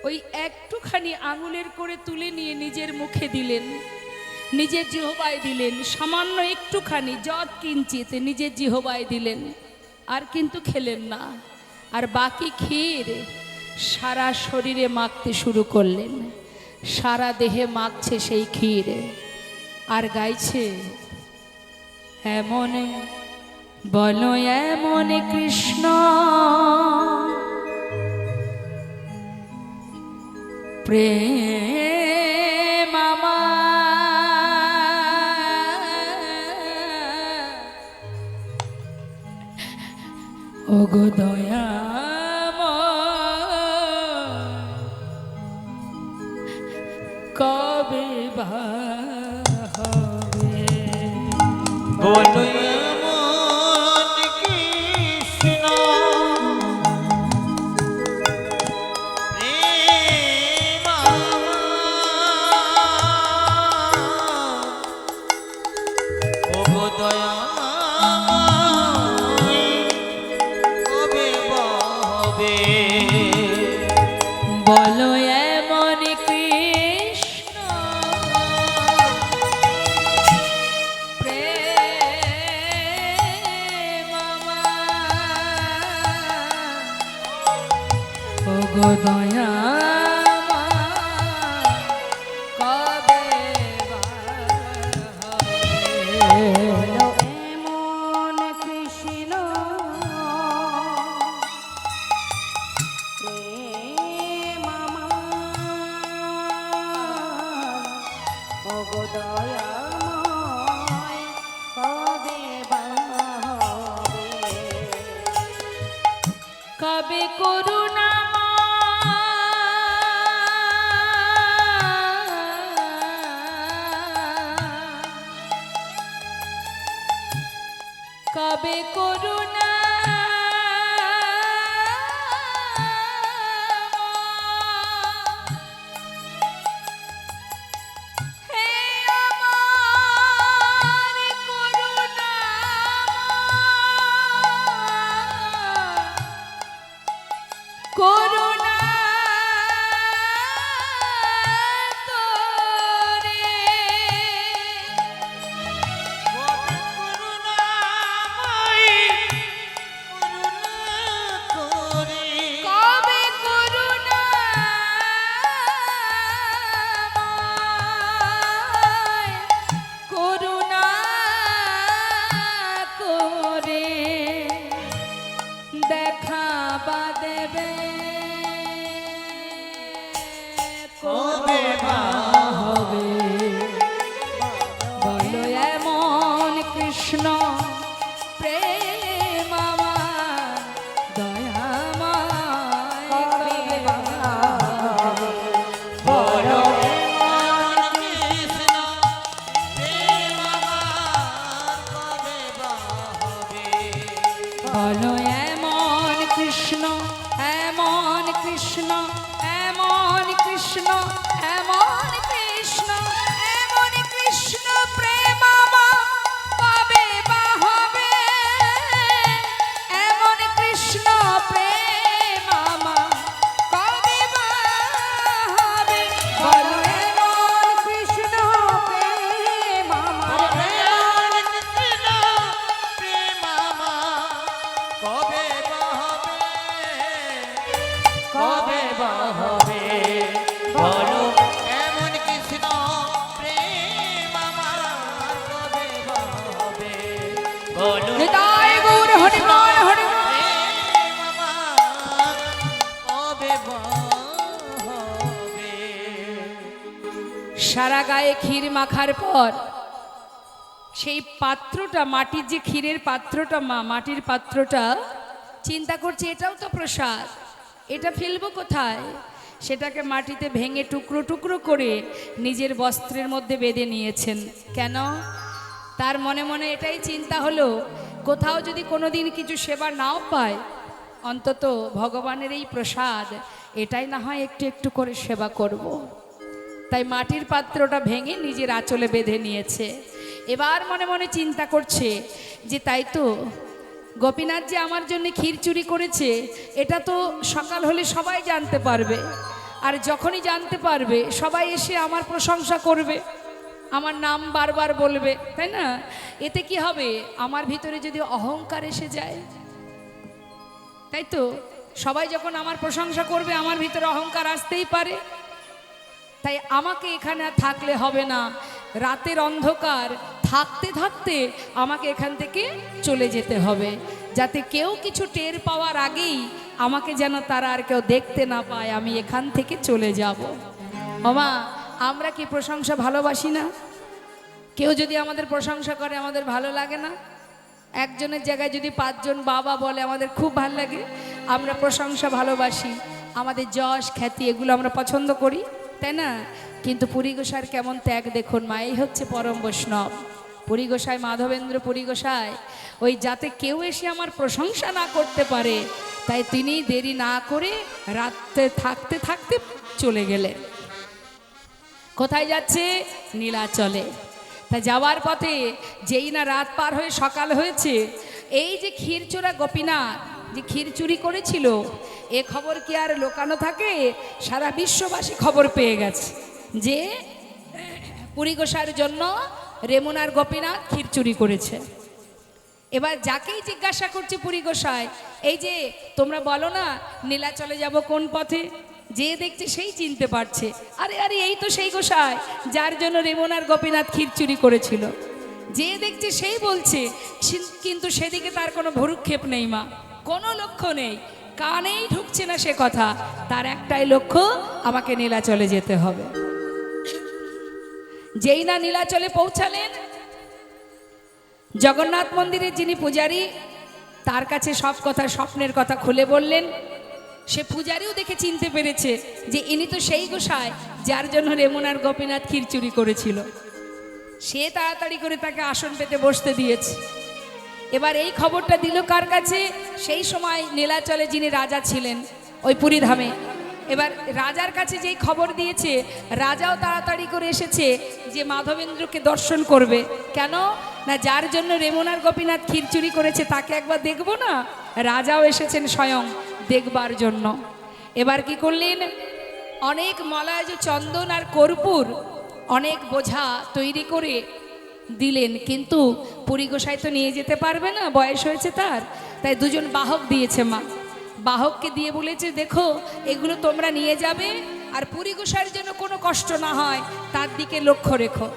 ওই একটুখানি আঙুলের করে তুলে নিয়ে নিজের মুখে দিলেন, নিজের জিহবায় দিলেন। সামান্য একটুখানি যৎ কিঞ্চিত নিজের জিহবায় দিলেন, আর কিন্তু খেলেন না। আর বাকি ক্ষীর সারা শরীরে মাখতে শুরু করলেন, সারা দেহে মাখছে সেই ক্ষীর, আর গাইছে এমন বলো এমন কৃষ্ণ প্রেম ওগো দয়া কবে বা হবে? বলো এমন কৃষ্ণ প্রেম ওগো দয়াময় কবে বা হবে? বলো এমন কৃষ্ণ প্রেম ওগো দয়া কবে বা হবে? বলো এমন কৃষ্ণ প্রেম ওগো দয়াময় কবে বা হবে? কবে করুণা কবে করুণা হে আমার করুণা করুণা কবে করুণা করুণা করে দেখা বা দেবে কবে বা হবে? বলো এমন কৃষ্ণ প্রেম আমার দয়াময় কবে বা হবে? বলো বলো এমন কৃষ্ণ এমন কৃষ্ণ এমন কৃষ্ণ এমন কৃষ্ণ এমন কৃষ্ণ প্রেম কবে বা হবে? এমন কৃষ্ণ প্রেম কবে বা হবে? বলো এমন কৃষ্ণ প্রেম কবে বা হবে? বলো এমন কৃষ্ণ প্রেম আমার কবে বা হবে? বলো নিতাই গৌর হরিবল হরিবল। প্রেম আমার কবে বা হবে? সারা গায়ে ক্ষীর মাখার পর সেই পাত্রটা, মাটির যে ক্ষীরের পাত্রটা, মাটির পাত্রটা চিন্তা করছে এটাও তো প্রসাদ, এটা ফেলবো কোথায়? সেটাকে মাটিতে ভেঙে টুকরো টুকরো করে নিজের বস্ত্রের মধ্যে বেঁধে নিয়েছেন। কেন? তার মনে মনে এটাই চিন্তা হলো, কোথাও যদি কোনোদিন কিছু সেবা নাও পায়, অন্তত ভগবানের এই প্রসাদ এটাই না হয় একটু একটু করে সেবা করব। তাই মাটির পাত্রটা ভেঙে নিজের আঁচলে বেঁধে নিয়েছে। এবার মনে মনে চিন্তা করছে যে তাই তো গোপীনাথ যে আমার জন্য ক্ষীর চুরি করেছে, এটা তো সকাল হলে সবাই জানতে পারবে, আর যখনই জানতে পারবে সবাই এসে আমার প্রশংসা করবে, আমার নাম বারবার বলবে, তাই না? এতে কি হবে? আমার ভিতরে যদি অহংকার এসে যায়, তাই তো সবাই যখন আমার প্রশংসা করবে আমার ভিতরে অহংকার আসতেই পারে। তাই আমাকে এখানে আর থাকলে হবে না, রাতের অন্ধকার থাকতে থাকতে আমাকে এখান থেকে চলে যেতে হবে, যাতে কেউ কিছু টের পাওয়ার আগেই আমাকে যেন তারা আর কেউ দেখতে না পায়, আমি এখান থেকে চলে যাব। ওমা, আমরা কি প্রশংসা ভালোবাসি না? কেউ যদি আমাদের প্রশংসা করে আমাদের ভালো লাগে না? একজনের জায়গায় যদি 5 জন বাবা বলে আমাদের খুব ভালো লাগে। আমরা প্রশংসা ভালোবাসি, আমাদের যশ খ্যাতি এগুলো আমরা পছন্দ করি, তাই না? কিন্তু পুরী গোসাইয়ের কেমন ত্যাগ দেখুন মা, এই হচ্ছে পরম বৈষ্ণব। পুরী গোসাই, মাধবেন্দ্র পুরী গোসাই, ওই যাতে কেউ এসে আমার প্রশংসা না করতে পারে, তাই তিনি দেরি না করে রাতে থাকতে থাকতে চলে গেলেন। কোথায় যাচ্ছে? নীলাচলে। তা যাওয়ার পথে যেই না রাত পার হয়ে সকাল হয়েছে, এই যে ক্ষীরচোরা গোপীনাথ যে ক্ষীর চুরি করেছিল, এ খবর কি আর লোকানো থাকে? সারা বিশ্ববাসী খবর পেয়ে গেছে যে পুরী গোসাইয়ের জন্য রেমুনার গোপীনাথ ক্ষীর চুরি করেছে। এবার যাকেই জিজ্ঞাসা করছে পুরী গোসাই, এই যে তোমরা বলো না নীলাচলে যাব কোন পথে, যে দেখছে সেই চিনতে পারছে, আরে আরে এই তো সেই গোসাই যার জন্য রেমুনার গোপীনাথ ক্ষীর চুরি করেছিল। যে দেখছে সেই বলছে, কিন্তু সেদিকে তার কোনো ভ্রুক্ষেপ নেই মা, কোনো লক্ষ্য নেই, কানেই ঢুকছে না সে কথা। তার একটাই লক্ষ্য, আমাকে নীলাচলে যেতে হবে। যেই না নীলাচলে পৌঁছালেন, জগন্নাথ মন্দিরের যিনি পূজারী তার কাছে সব কথা, স্বপ্নের কথা খুলে বললেন। সে পূজারীও দেখে চিনতে পেরেছে যে ইনি তো সেই গোসাই যার জন্য রেমুনার গোপীনাথ ক্ষীর চুরি করেছিল। সে তাড়াতাড়ি করে তাকে আসন পেতে বসতে দিয়েছে। এবার এই খবরটা দিল কার কাছে? সেই সময় নীলাচলে যিনি রাজা ছিলেন ওই পুরীধামে, এবার রাজার কাছে যেই খবর দিয়েছে, রাজাও তাড়াতাড়ি করে এসেছে যে মাধবেন্দ্রকে দর্শন করবে। কেন না, যার জন্য রেমুনার গোপীনাথ ক্ষীর চুরি করেছে তাকে একবার দেখবো না, রাজাও এসেছেন স্বয়ং দেখবার জন্য। এবার কি করলেন? অনেক মলাজ চন্দন আর কর্পূর অনেক বোঝা তৈরি করে দিলেন, কিন্তু পুরী গোসাই তো নিয়ে যেতে পারবে না, বয়স হয়েছে তার, তাই দুজন বাহক দিয়েছে মা। বাহককে দিয়ে বলেছে, দেখো এগুলো তোমরা নিয়ে যাবে, আর পুরী গোসাইয়ের জন্য কোনো কষ্ট না হয় তার দিকে লক্ষ্য রেখো,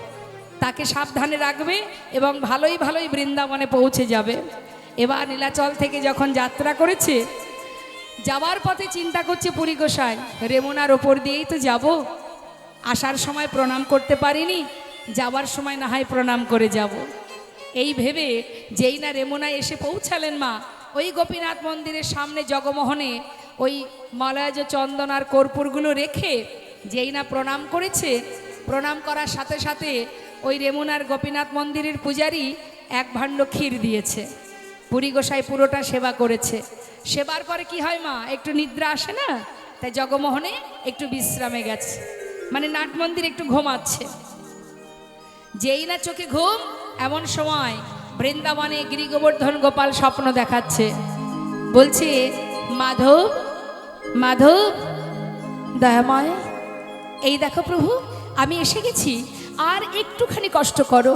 তাকে সাবধানে রাখবে এবং ভালোই ভালোই বৃন্দাবনে পৌঁছে যাবে। এবার নীলাচল থেকে যখন যাত্রা করেছে, যাওয়ার পথে চিন্তা করছে পুরী গোসাই, রেমুনার ওপর দিয়েই তো যাব, আসার সময় প্রণাম করতে পারিনি, যাওয়ার সময় না হয় প্রণাম করে যাব। এই ভেবে যেই না রেমুনায় এসে পৌঁছালেন মা, ওই গোপীনাথ মন্দিরের সামনে জগমোহনে ওই মলয়জ চন্দন আর কর্পূরগুলো রেখে যেই না প্রণাম করেছে, প্রণাম করার সাথে সাথে ওই রেমুনার গোপীনাথ মন্দিরের পূজারী 1 ভাণ্ড ক্ষীর দিয়েছে। পুরী গোসাই পুরোটা সেবা করেছে। সেবার পরে কি হয় মা, একটু নিদ্রা আসে না, তাই জগমোহনে একটু বিশ্রামে গেছে, মানে নাট মন্দির একটু ঘুমাচ্ছে। যেই না চোখে ঘুম, এমন সময় বৃন্দাবনে গিরিগোবর্ধন গোপাল স্বপ্ন দেখাচ্ছে, বলছে, মাধব মাধব দয়াময়, এই দেখো প্রভু আমি এসে গেছি, আর একটুখানি কষ্ট করো,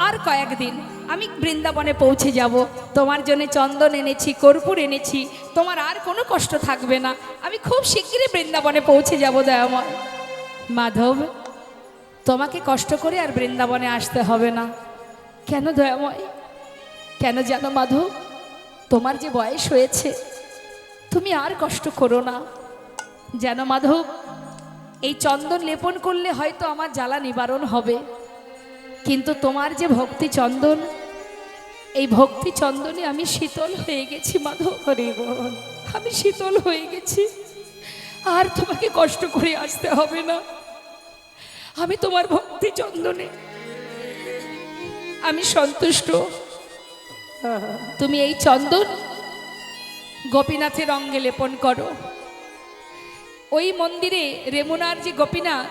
আর কয়েকদিন আমি বৃন্দাবনে পৌঁছে যাব, তোমার জন্য চন্দন এনেছি, কর্পূর এনেছি, তোমার আর কোনো কষ্ট থাকবে না, আমি খুব শিগগিরই বৃন্দাবনে পৌঁছে যাব দয়াময়। মাধব, তোমাকে কষ্ট করে আর বৃন্দাবনে আসতে হবে না। কেন দয়াময়? কেন জানো মাধব, তোমার যে বয়স হয়েছে, তুমি আর কষ্ট করো না। যেন মাধব, এই চন্দন লেপন করলে হয়তো আমার জ্বালা নিবারণ হবে, কিন্তু তোমার যে ভক্তি চন্দন, এই ভক্তি চন্দনে আমি শীতল হয়ে গেছি মাধব, আমি শীতল হয়ে গেছি, আর তোমাকে কষ্ট করে আসতে হবে না। আমি তোমার ভক্তি চন্দনে আমি সন্তুষ্ট। তুমি এই চন্দন গোপীনাথের অঙ্গে লেপন করো। ওই মন্দিরে রেমুনার যে গোপীনাথ,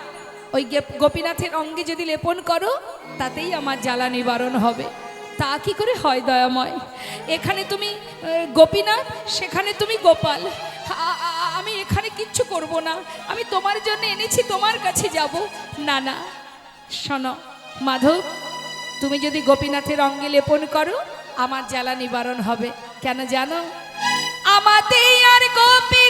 ওই গোপীনাথের অঙ্গে যদি লেপন করো, তাতেই আমার জ্বালা নিবারণ হবে। তা কি করে হয় দয়াময়? এখানে তুমি গোপীনাথ, সেখানে তুমি গোপাল, আমি এখানে কিচ্ছু করব না, আমি তোমার জন্য এনেছি, তোমার কাছে যাব। না না, শোনো মাধব, তুমি যদি গোপীনাথের অঙ্গে লেপন করো, আমার জ্বালা নিবারণ হবে। কেন জানো? আমাতে আর গোপী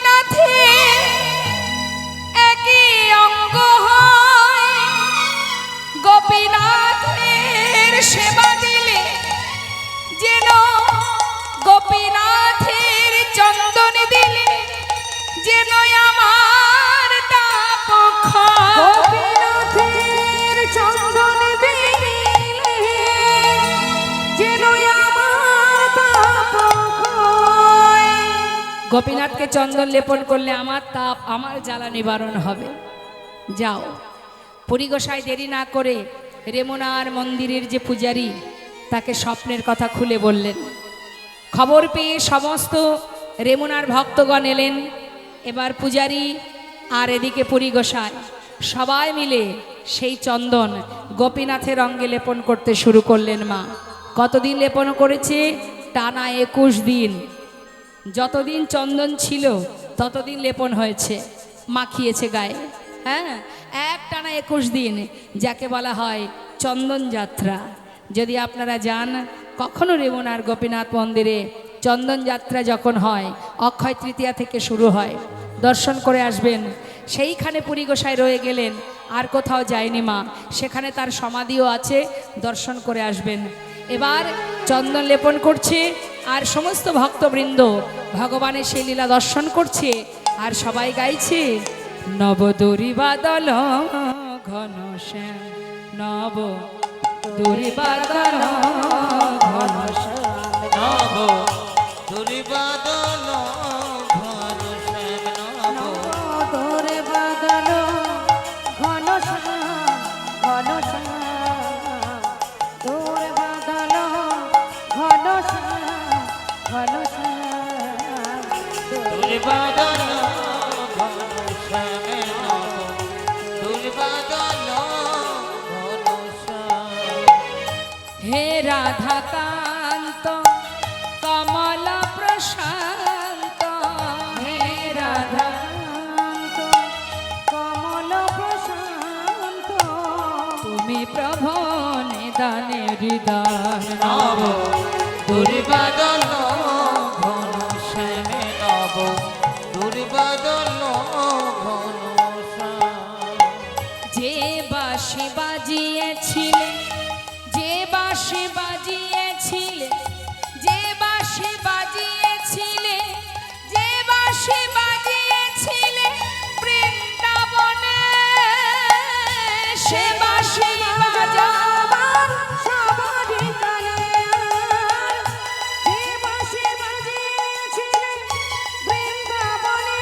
গোপীনাথকে চন্দন লেপন করলে আমার তাপ আমার জ্বালা নিবারণ হবে। যাও। পুরী গোসাই দেরি না করে রেমুনার মন্দিরের যে পূজারী তাকে স্বপ্নের কথা খুলে বললেন। খবর পেয়ে সমস্ত রেমুনার ভক্তগণ এলেন। এবার পূজারী আর এদিকে পুরী গোসাই সবাই মিলে সেই চন্দন গোপীনাথের অঙ্গে লেপন করতে শুরু করলেন। মা কতদিন লেপন করেছে? টানা 21 দিন। যতদিন চন্দন ছিল ততদিন লেপন হয়েছে, মাখিয়েছে গায়ে। হ্যাঁ, এক টানা 21 দিন, যাকে বলা হয় চন্দন যাত্রা। যদি আপনারা যান কখনো রেমুনার গোপীনাথ মন্দিরে, চন্দন যাত্রা যখন হয় অক্ষয় তৃতীয়া থেকে শুরু হয়, দর্শন করে আসবেন। সেইখানে পুরী গোসাই রয়ে গেলেন, আর কোথাও যায়নি মা, সেখানে তার সমাধিও আছে, দর্শন করে আসবেন। এবার চন্দন লেপন করছে আর সমস্ত ভক্তবৃন্দ ভগবানের সেই লীলা দর্শন করছে আর সবাই গাইছে নব দুরিবাদল ঘন শ্যাম, নব দুরিবাদল ঘন শ্যাম, নব দুর্বাদল ঘন শ্যাম, নব তোরে বাদল ঘন শ্যাম, ঘন শ্যাম, তোরে বাদল ঘন শ্যাম, ঘন শ্যাম, দুর্বাদল ঘন শ্যাম, নব দুর্বাদল ঘন শ্যাম। হে রাধাকান্ত কমল প্রশান্ত, হে রাধা শান্ত, কমল প্রশান্ত, তুমি প্রভু নিদানে হৃদয়, নব দুর্বাদল ঘন শ্যাম, নব দুর্বাদল ঘন শ্যাম। যে বাঁশি বাজিয়েছিলে, যে বাঁশি বাজিয়েছিলে, যে বাঁশি বাজিয়েছিলে, যে বাঁশি বাজিয়েছিলে বৃন্দাবনে, সে বাঁশি বাজাবার সবারই কানে আজ, যে বাঁশি বাজিয়েছিলেন বৃন্দাবনে,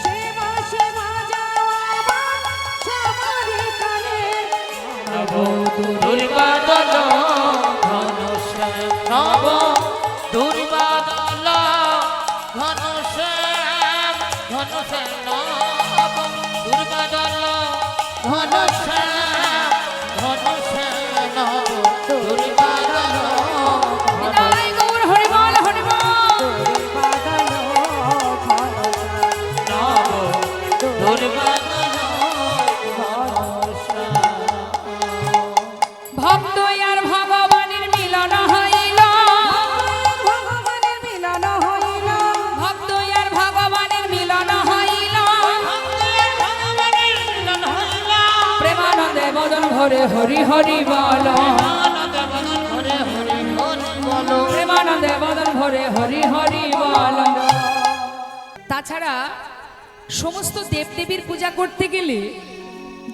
সে বাঁশি বাজাবার সবারই কানে। নব দুর্বাদল ঘন শ্যাম, নব দুর্বাদল ঘন শ্যাম, ঘন শ্যাম, নব দুর্বাদল ঘন শ্যাম, ঘন শ্যাম, নব দুর্বাদল ঘন জয় গৌর হরিবল হরিবল। বাদল ঘন শ্যাম, নব দুর্বাদল ঘন শ্যাম। ভক্ত আর ভগবানের মিলন হইল, ভগবানের মিলন হইল, ভক্ত আর ভগবানের মিলন হইল, প্রেমানন্দে বদন ভরে হরি হরি বল, প্রেমানন্দে বদন ভরে হরি হরি বল। তাছাড়া সমস্ত দেবদেবীর পূজা করতে গেলে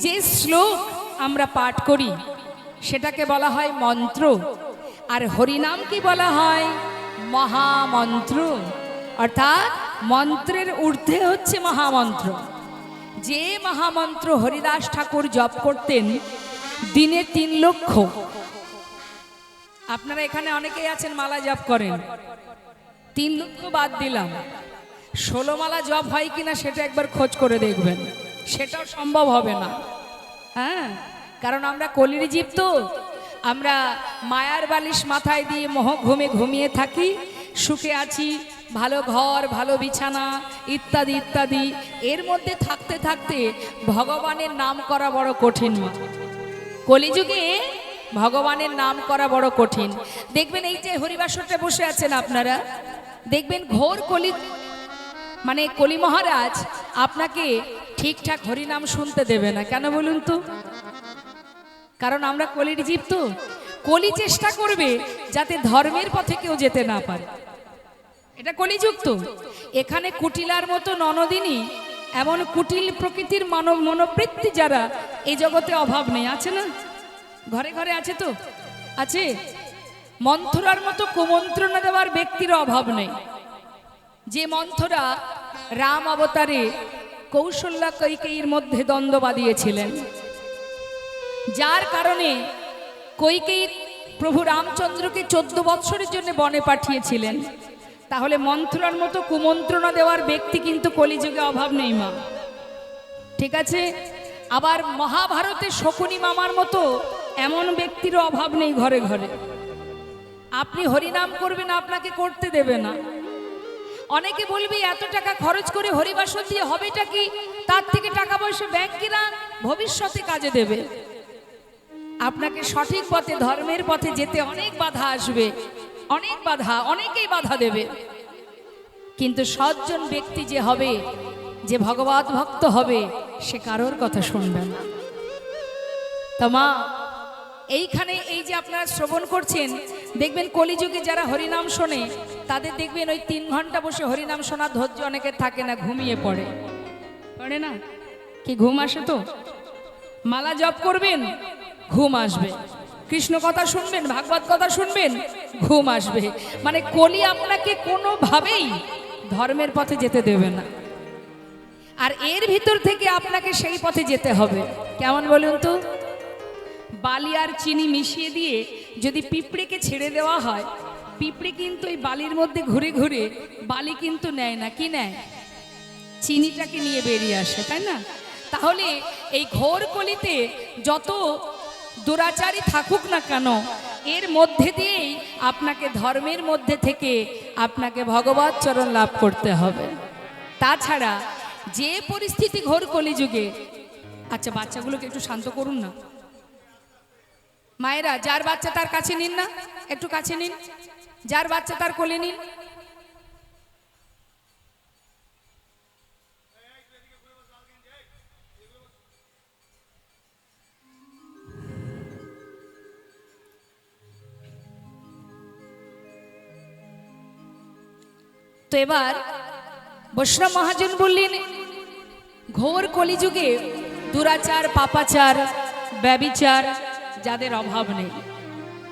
যে শ্লোক আমরা পাঠ করি সেটাকে বলা হয় মন্ত্র, আর হরিনামকে বলা হয় মহামন্ত্র। অর্থাৎ মন্ত্রের ঊর্ধ্বে হচ্ছে মহামন্ত্র। যে মহামন্ত্র হরিদাস ঠাকুর জপ করতেন দিনে 3 লক্ষ। আপনারা এখানে অনেকেই আছেন মালা জপ করেন, 3 লক্ষ বাদ দিলাম, 16 মালা জপ হয় কিনা সেটা একবার খোঁজ করে দেখবেন, সেটাও সম্ভব হবে না। হ্যাঁ, কারণ আমরা কলির জীব, তো আমরা মায়ার বালিশ মাথায় দিয়ে মোহ ঘুমে ঘুমিয়ে থাকি, সুখে আছি, ভালো ঘর, ভালো বিছানা ইত্যাদি ইত্যাদি। এর মধ্যে থাকতে থাকতে ভগবানের নাম করা বড় কঠিন। কলিযুগে ভগবানের নাম করা বড় কঠিন। দেখবেন এই যে হরিবাসরটা বসে আছেন আপনারা, দেখবেন ঘোর কলি, মানে কলি মহারাজ আপনাকে ঠিকঠাক হরিনাম শুনতে দেবে না। কেন বলুন তো? কারণ আমরা কলির জীব, তো কলি চেষ্টা করবে যাতে ধর্মের পথে কেউ যেতে না পারে। এটা কলিযুগ। তো এখানে কুটিলার মতো ননদিনী, এমন কুটিল প্রকৃতির মানব মনোবৃত্তি যারা এই জগতে অভাব নেই, আছে না? ঘরে ঘরে আছে, তো আছে। মন্থরার মতো কুমন্ত্রণা দেওয়ার ব্যক্তির অভাব নেই। যে মন্থরা রাম অবতারে কৌশল্যা কৈকেয়ীর মধ্যে দ্বন্দ্ব বাঁধিয়েছিলেন, যার কারণে কৈকেয়ী প্রভু রামচন্দ্রকে 14 বৎসরের জন্য বনে পাঠিয়েছিলেন। তাহলে মন্থরার মতো কুমন্ত্রণা দেওয়ার ব্যক্তি কিন্তু কলিযুগে অভাব নেই মা, ঠিক আছে? আবার মহাভারতে শকুনি মামার মতো এমন ব্যক্তিরও অভাব নেই ঘরে ঘরে। আপনি হরিনাম করবেন, আপনাকে করতে দেবে না। অনেকে বলবে এত টাকা খরচ করে হরিবাসন দিয়ে হবেটা কি, তার থেকে টাকা পয়সা ব্যাংকে রাখ, ভবিষ্যতে কাজে দেবে। আপনাকে সঠিক পথে, ধর্মের পথে যেতে অনেক বাধা আসবে, অনেক বাধা, অনেকেই বাধা দেবে, কিন্তু সজ্জন ব্যক্তি যে হবে, যে ভগবত ভক্ত হবে, সে কারোর কথা শুনবে না। তো মা, এইখানে এই যে আপনারা শ্রবণ করছেন, দেখবেন কলিযুগে যারা হরিনাম শোনে তাদের দেখবেন ওই 3 ঘন্টা বসে হরিনাম শোনার ধৈর্য অনেকের থাকে না, ঘুমিয়ে পড়ে না? কি ঘুম আসে? তো মালা জপ করবেন, ঘুম আসবে। কৃষ্ণ কথা শুনবেন, ভাগবত কথা শুনবেন, ঘুম আসবে। মানে কলি আপনাকে কোনোভাবেই ধর্মের পথে যেতে দেবে না। আর এর ভিতর থেকে আপনাকে সেই পথে যেতে হবে। কেমন বলুন তো? বালি আর চিনি মিশিয়ে দিয়ে যদি পিঁপড়েকে ছেড়ে দেওয়া হয়, পিঁপড়ে কিন্তু এই বালির মধ্যে ঘুরে ঘুরে বালি কিন্তু নেয় না, কি নেয়? চিনিটাকে নিয়ে বেরিয়ে আসে, তাই না? তাহলে এই ঘোর কলিতে যত দুরাচারী থাকুক না কেন, এর মধ্যে দিয়েই আপনাকে ধর্মের মধ্যে থেকে আপনাকে ভগবত চরণ লাভ করতে হবে। তাছাড়া যে পরিস্থিতি ঘোর কলিযুগে, আচ্ছা বাচ্চাগুলোকে একটু শান্ত করুন না। মায়েরা, যার বাচ্চা তার কাছে নিন না, একটু কাছে নিন, যার বাচ্চা তার কোলে নিন। তো এবার বৈষ্ণব মহাজন বললেন, ঘোর কলিযুগে দুরাচার, পাপাচার, ব্যভিচার যাদের অভাব নেই,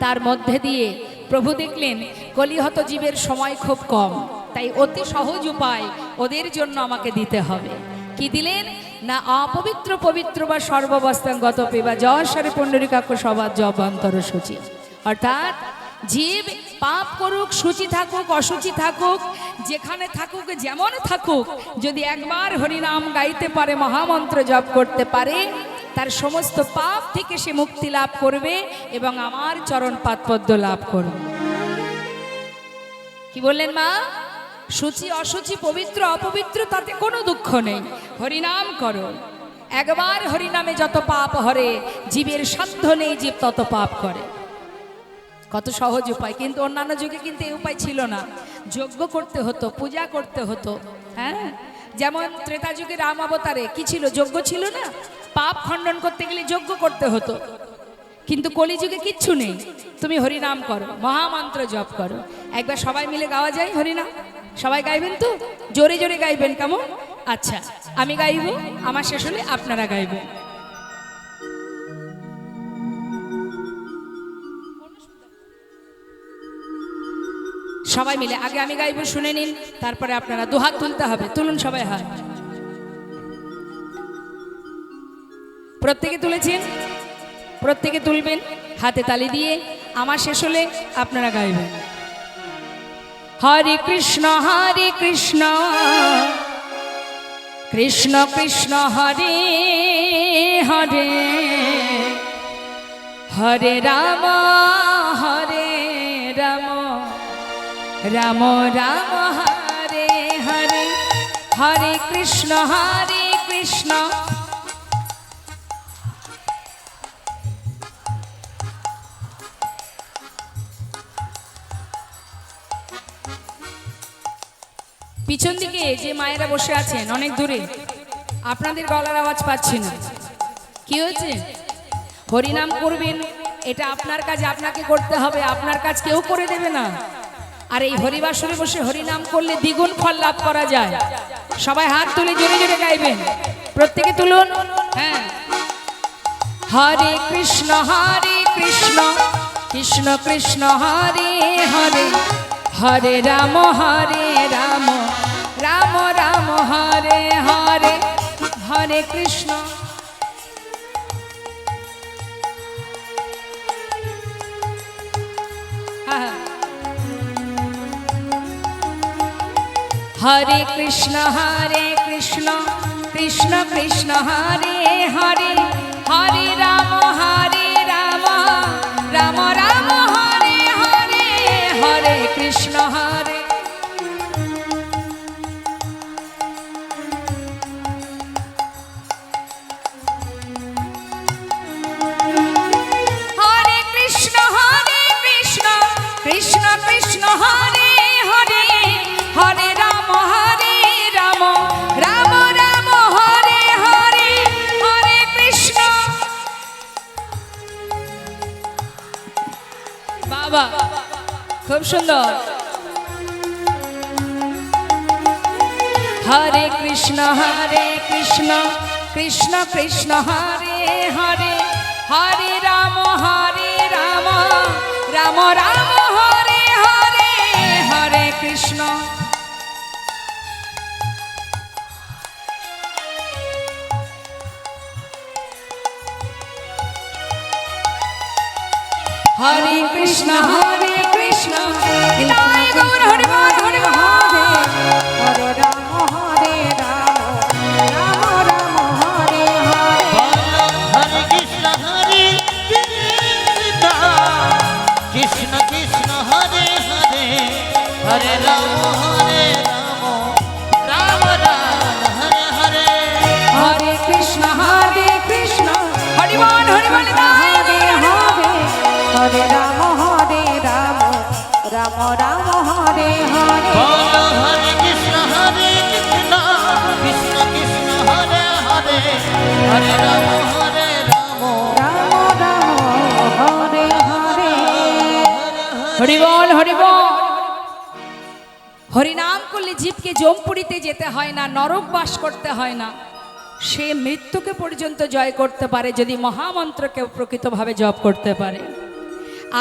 তার মধ্যে দিয়ে প্রভু দেখলেন কলিহত জীবের সময় খুব কম, তাই অতি সহজ উপায় ওদের জন্য আমাকে দিতে হবে। কি দিলেন না? অপবিত্র পবিত্র বা সর্বাবস্থাঙ্গত পেবা যশরে পুণ্ডরিকাক্ষ সবার জবান্তর সূচি। অর্থাৎ জীব পাপ করুক, সূচি থাকুক, অসুচি থাকুক, যেখানে থাকুক, যেমন থাকুক, যদি একবার হরিনাম গাইতে পারে, মহামন্ত্র জপ করতে পারে, তার সমস্ত পাপ থেকে সে মুক্তি লাভ করবে এবং আমার চরণ পাদপদ্ম লাভ করবে। কি বললেন মা? সূচি অসুচি, পবিত্র অপবিত্র, তাতে কোনো দুঃখ নেই, হরিনাম করো। একবার হরিনামে যত পাপ হরে, জীবের সাধ্য নেই জীব তত পাপ করে। কত সহজ উপায়! কিন্তু অন্যান্য যুগে কিন্তু এই উপায় ছিল না, যজ্ঞ করতে হতো, পূজা করতে হতো। হ্যাঁ, যেমন ত্রেতা যুগে রাম অবতারে কি ছিল? যজ্ঞ ছিল না? পাপ খণ্ডন করতে গেলে যজ্ঞ করতে হতো। কিন্তু কলিযুগে কিচ্ছু নেই, তুমি হরিনাম করো, মহামন্ত্র জপ করো। একবার সবাই মিলে গাওয়া যায় হরিনাম? সবাই গাইবেন তো? জোরে জোরে গাইবেন, কেমন? আচ্ছা, আমি গাইব, আমার শেষ হলে আপনারা গাইবেন। সবাই মিলে আগে আমি গাইব, শুনে নিন, তারপরে আপনারা দুহাত তুলতে হবে। তুলুন সবাই হাত। প্রত্যেকে তুলেছেন? প্রত্যেকে তুলবেন, হাতে তালি দিয়ে। আমার শেষ হলে আপনারা গাইবেন। হরে কৃষ্ণ কৃষ্ণ কৃষ্ণ হরে হরে, হরে রাম রাম রাম হরে হরে, হরে কৃষ্ণ কৃষ্ণ। পিছন দিকে যে মায়েরা বসে আছেন অনেক দূরে, আপনাদের গলার আওয়াজ পাচ্ছি না, কি হয়েছে? হরিনাম করবেন, এটা আপনার কাজ, আপনাকে করতে হবে, আপনার কাজ কেউ করে দেবে না। আর এই হরিবাসরে বসে হরিনাম করলে দ্বিগুণ ফল লাভ করা যায়। সবাই হাত তুলে জোরে জোরে গাইবেন, প্রত্যেকে তুলুন। হ্যাঁ, হরে কৃষ্ণ কৃষ্ণ কৃষ্ণ হরে হরে, হরে রাম হরে হরে হরে কৃষ্ণ হরে কৃষ্ণ কৃষ্ণ কৃষ্ণ হরে হরে হরে রাম রাম রাম হরে হরে হরে কৃষ্ণ হরে হরে কৃষ্ণ কৃষ্ণ কৃষ্ণ হরে হরে হরে রাম রাম রাম হরে হরে হরে কৃষ্ণ। বাবা খুব সুন্দর। হরে কৃষ্ণ কৃষ্ণ কৃষ্ণ হরে হরে হরে রাম রাম রাম হরে হরে হরে কৃষ্ণ। হরে কৃষ্ণ নিতাই গৌর হরে বল হরে বল। হরে রাম রাম রাম হরে হরে। বলো হরে কৃষ্ণ কৃষ্ণ কৃষ্ণ হরে হরে হরে রাম রাম রাম হরে হরে। হরে কৃষ্ণ হরি বল নিতাই হরে হরে হরে রাম রাম রাম হরে হরে। বলো হরে কৃষ্ণ কৃষ্ণ কৃষ্ণ হরে হরে হরে রাম রাম রাম হরে হরে। হরি বল হরি নাম করলে জীবকে যমপুরীতে যেতে হয় না, নরক বাস করতে হয় না। সে মৃত্যুকে পর্যন্ত জয় করতে পারে যদি মহামন্ত্রকে প্রকৃতভাবে জপ করতে পারে।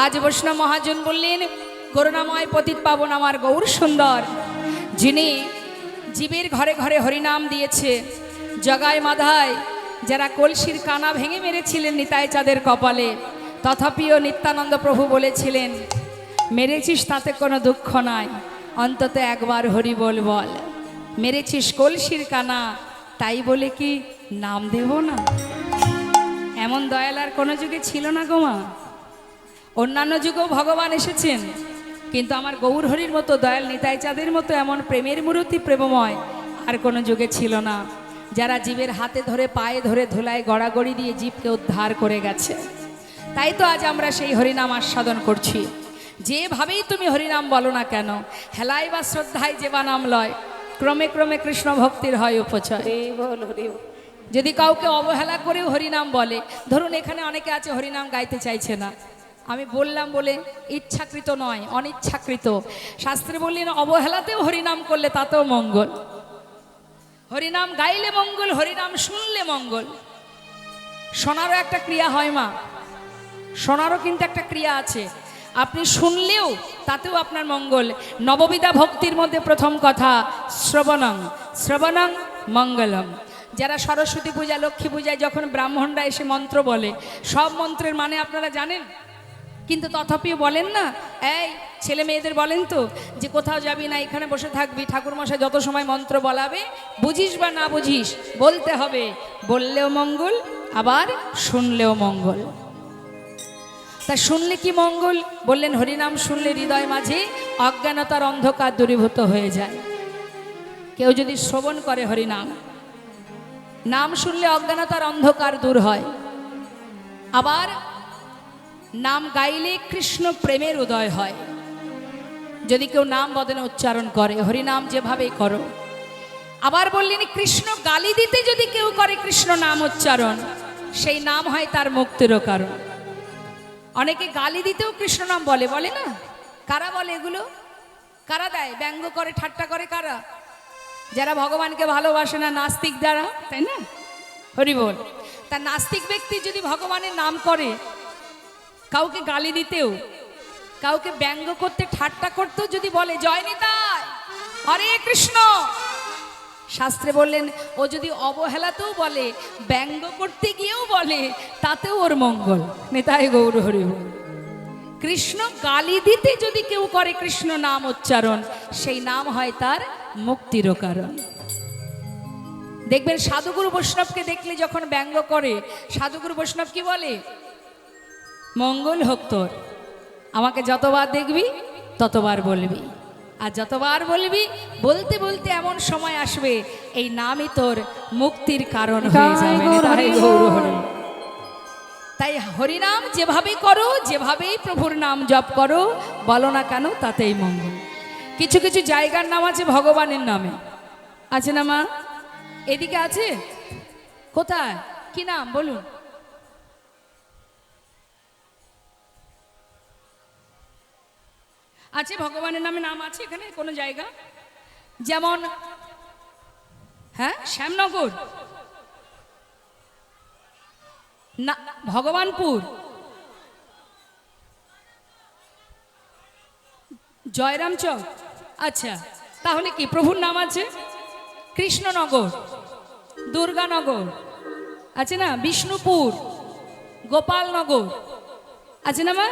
আজ বৈষ্ণব মহাজন বললেন করুণাময় পতিত পাবন আমার গৌর সুন্দর, যিনি জীবের ঘরে ঘরে হরিনাম দিয়েছে। জগায় মাধায় যারা কলসির কানা ভেঙে মেরেছিলেন নিতাই চাঁদের কপালে, তথাপিও নিত্যানন্দ প্রভু বলেছিলেন মেরেছিস তাতে কোনো দুঃখ নাই, অন্তত একবার হরি বল বল। মেরেছিস কলসির কানা, তাই বলে কি নাম দেব না? এমন দয়াল আর কোনো যুগে ছিল না গো মা। অন্যান্য যুগেও ভগবান এসেছেন, কিন্তু আমার গৌর হরির মতো দয়াল নিতাই চাঁদের মতো এমন প্রেমের মূর্তি প্রেমময় আর কোনো যুগে ছিল না, যারা জীবের হাতে ধরে পায়ে ধরে ধুলায় গড়াগড়ি দিয়ে জীবকে উদ্ধার করে গেছে। তাই তো আজ আমরা সেই হরিনাম আস্বাদন করছি। যেভাবেই তুমি হরিনাম বলো না কেন, হেলায় বা শ্রদ্ধায় যে বা নাম লয়, ক্রমে ক্রমে কৃষ্ণ ভক্তির হয় উপচয়। যদি কাউকে অবহেলা করেও হরিনাম বলে, ধরুন এখানে অনেকে আছে হরিনাম গাইতে চাইছে না, আমি বললাম বলে ইচ্ছাকৃত নয়, অনিচ্ছাকৃত। শাস্ত্রে বললেন অবহেলাতেও হরিনাম করলে তাতেও মঙ্গল। হরিনাম গাইলে মঙ্গল, হরিনাম শুনলে মঙ্গল। শোনারও একটা ক্রিয়া হয় মা, শোনারও কিন্তু একটা ক্রিয়া আছে। আপনি শুনলেও তাতেও আপনার মঙ্গল। নববিধা ভক্তির মধ্যে প্রথম কথা শ্রবণং, শ্রবণং মঙ্গলম। যারা সরস্বতী পূজা লক্ষ্মী পূজায় যখন ব্রাহ্মণরা এসে মন্ত্র বলে, সব মন্ত্রের মানে আপনারা জানেন, কিন্তু তথাপিও বলেন না, এই ছেলে মেয়েদের বলেন তো যে কোথাও যাবি না, এখানে বসে থাকবি, ঠাকুরমশাই যত সময় মন্ত্র বলাবে বুঝিস বা না বুঝিস বলতে হবে। বললেও মঙ্গল, আবার শুনলেও মঙ্গল। তা শুনলে কি মঙ্গল? বললেন হরিনাম শুনলে হৃদয় মাঝে অজ্ঞানতার অন্ধকার দূরীভূত হয়ে যায়। কেউ যদি শ্রবণ করে হরিনাম, নাম শুনলে অজ্ঞানতার অন্ধকার দূর হয়। আবার নাম গাইলে কৃষ্ণ প্রেমের উদয় হয়। যদি কেউ নাম বদনে উচ্চারণ করে, হরিনাম যেভাবে করো। আবার বললেন কৃষ্ণ গালি দিতে যদি কেউ করে কৃষ্ণ নাম উচ্চারণ, সেই নাম হয় তার মুক্তিরও কারণ। অনেকে গালি দিতেও কৃষ্ণ নাম বলে, বলে না? কারা বলে এগুলো? কারা দেয়? ব্যঙ্গ করে, ঠাট্টা করে কারা? যারা ভগবানকে ভালোবাসে না, নাস্তিক দ্বারা, তাই না? হরি বল। তা নাস্তিক ব্যক্তি যদি ভগবানের নাম করে, কাউকে গালি দিতেও, কাউকে ব্যঙ্গ করতে, ঠাট্টা করতেও যদি বলে জয় নিতাই, হরে কৃষ্ণ, শাস্ত্রে বললেন ও যদি অবহেলাতেও বলে, ব্যঙ্গ করতে গিয়েও বলে, তাতেও ওর মঙ্গল। নেতাই গৌর হরি বল। কৃষ্ণ গালি দিতে যদি কেউ করে কৃষ্ণ নাম উচ্চারণ, সেই নাম হয় তার মুক্তিরও কারণ। দেখবেন সাধুগুরু বৈষ্ণবকে দেখলে যখন ব্যঙ্গ করে, সাধুগুরু বৈষ্ণব কি বলে? মঙ্গল হোক তোর, আমাকে যতবার দেখবি ততবার বলবি, আর যতবার বলবি বলতে বলতে এমন সময় আসবে এই নামই তোর মুক্তির কারণ হয়ে যাবে। তাই গৌর হরি। তাই হরিনাম যেভাবেই করো, যেভাবেই প্রভুর নাম জপ করো, বলো না কেন তাতেই মঙ্গল। কিছু কিছু জায়গার নাম আছে ভগবানের নামে, আছে না মা? এদিকে আছে? কোথায়? কি নাম বলুন? আছে ভগবানের নামে নাম আছে এখানে কোনো জায়গা? যেমন হ্যাঁ শ্যামনগর, না ভগবানপুর, জয়রাম চক। আচ্ছা, তাহলে কি প্রভুর নাম আছে? কৃষ্ণনগর, দুর্গানগর আছে না, বিষ্ণুপুর, গোপালনগর আছে না মা?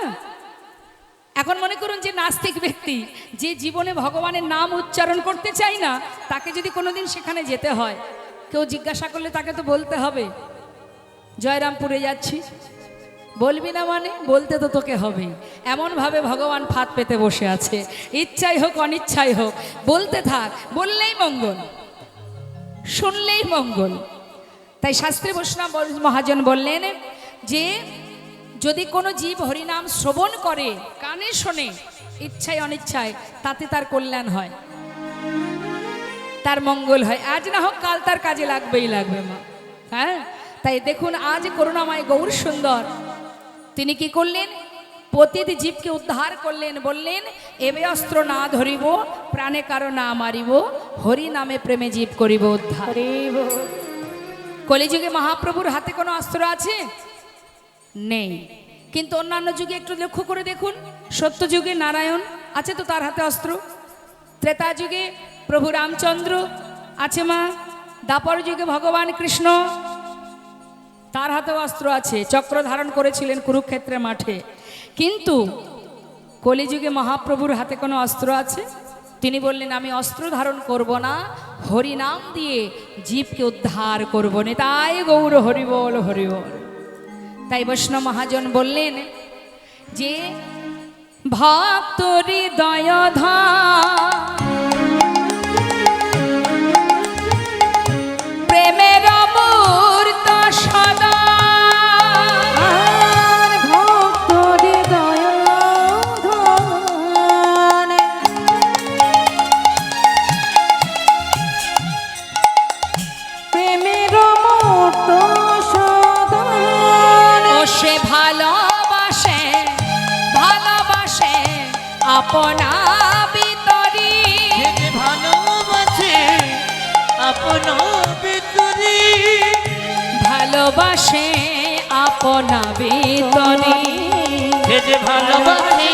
এখন মনে করুন যে নাস্তিক ব্যক্তি, যে জীবনে ভগবানের নাম উচ্চারণ করতে চায় না, তাকে যদি কোনোদিন সেখানে যেতে হয়, কেউ জিজ্ঞাসা করলে তাকে তো বলতে হবে জয়রামপুরে যাচ্ছি। বলবি না মানে? বলতে তো তোকে হবে। এমনভাবে ভগবান ফাঁদ পেতে বসে আছে, ইচ্ছাই হোক অনিচ্ছাই হোক বলতে থাক, বললেই মঙ্গল, শুনলেই মঙ্গল। তাই শাস্ত্রী বৈষ্ণব মহাজন বললেন যে যদি কোনো জীব হরিনাম শ্রবণ করে, কানে শোনে, ইচ্ছায় অনিচ্ছায়, তাতে তার কল্যাণ হয়, তার মঙ্গল হয়। আজ না হোক কাল তার কাজে লাগবেই লাগবে মা। হ্যাঁ, তাই দেখুন আজ করুণাময় গৌর সুন্দর তিনি কি করলেন? পতিত জীবকে উদ্ধার করলেন, বললেন এবে অস্ত্র না ধরিব, প্রাণে কারো না মারিব, হরি নামে প্রেমে জীব করিব উদ্ধার। কলিযুগে মহাপ্রভুর হাতে কোনো অস্ত্র আছে? নেই। কিন্তু অন্যান্য যুগে একটু লক্ষ্য করে দেখুন, সত্য যুগে নারায়ণ আছে তো তার হাতে অস্ত্র, ত্রেতা যুগে প্রভু রামচন্দ্র আছে মা, দাপর যুগে ভগবান কৃষ্ণ তার হাতেও অস্ত্র আছে, চক্র ধারণ করেছিলেন কুরুক্ষেত্রের মাঠে। কিন্তু কলিযুগে মহাপ্রভুর হাতে কোনো অস্ত্র আছে? তিনি বললেন আমি অস্ত্র ধারণ করব না, হরিনাম দিয়ে জীবকে উদ্ধার করব না। তাই গৌর হরি বল, হরি বল। তাই বৈষ্ণব মহাজন বললেন যে ভক্ত হৃদয় প্রেমের মূর্ত সদা, ভক্ত হৃদয় প্রেমের মূর্ত সদা, ও সে ভালোবাসে, ভালোবাসে আপনা ভিতরি, ভালোবাসে আপনা ভিতরি, ভালোবাসে আপনা ভিতরি, যে ভালোবাসে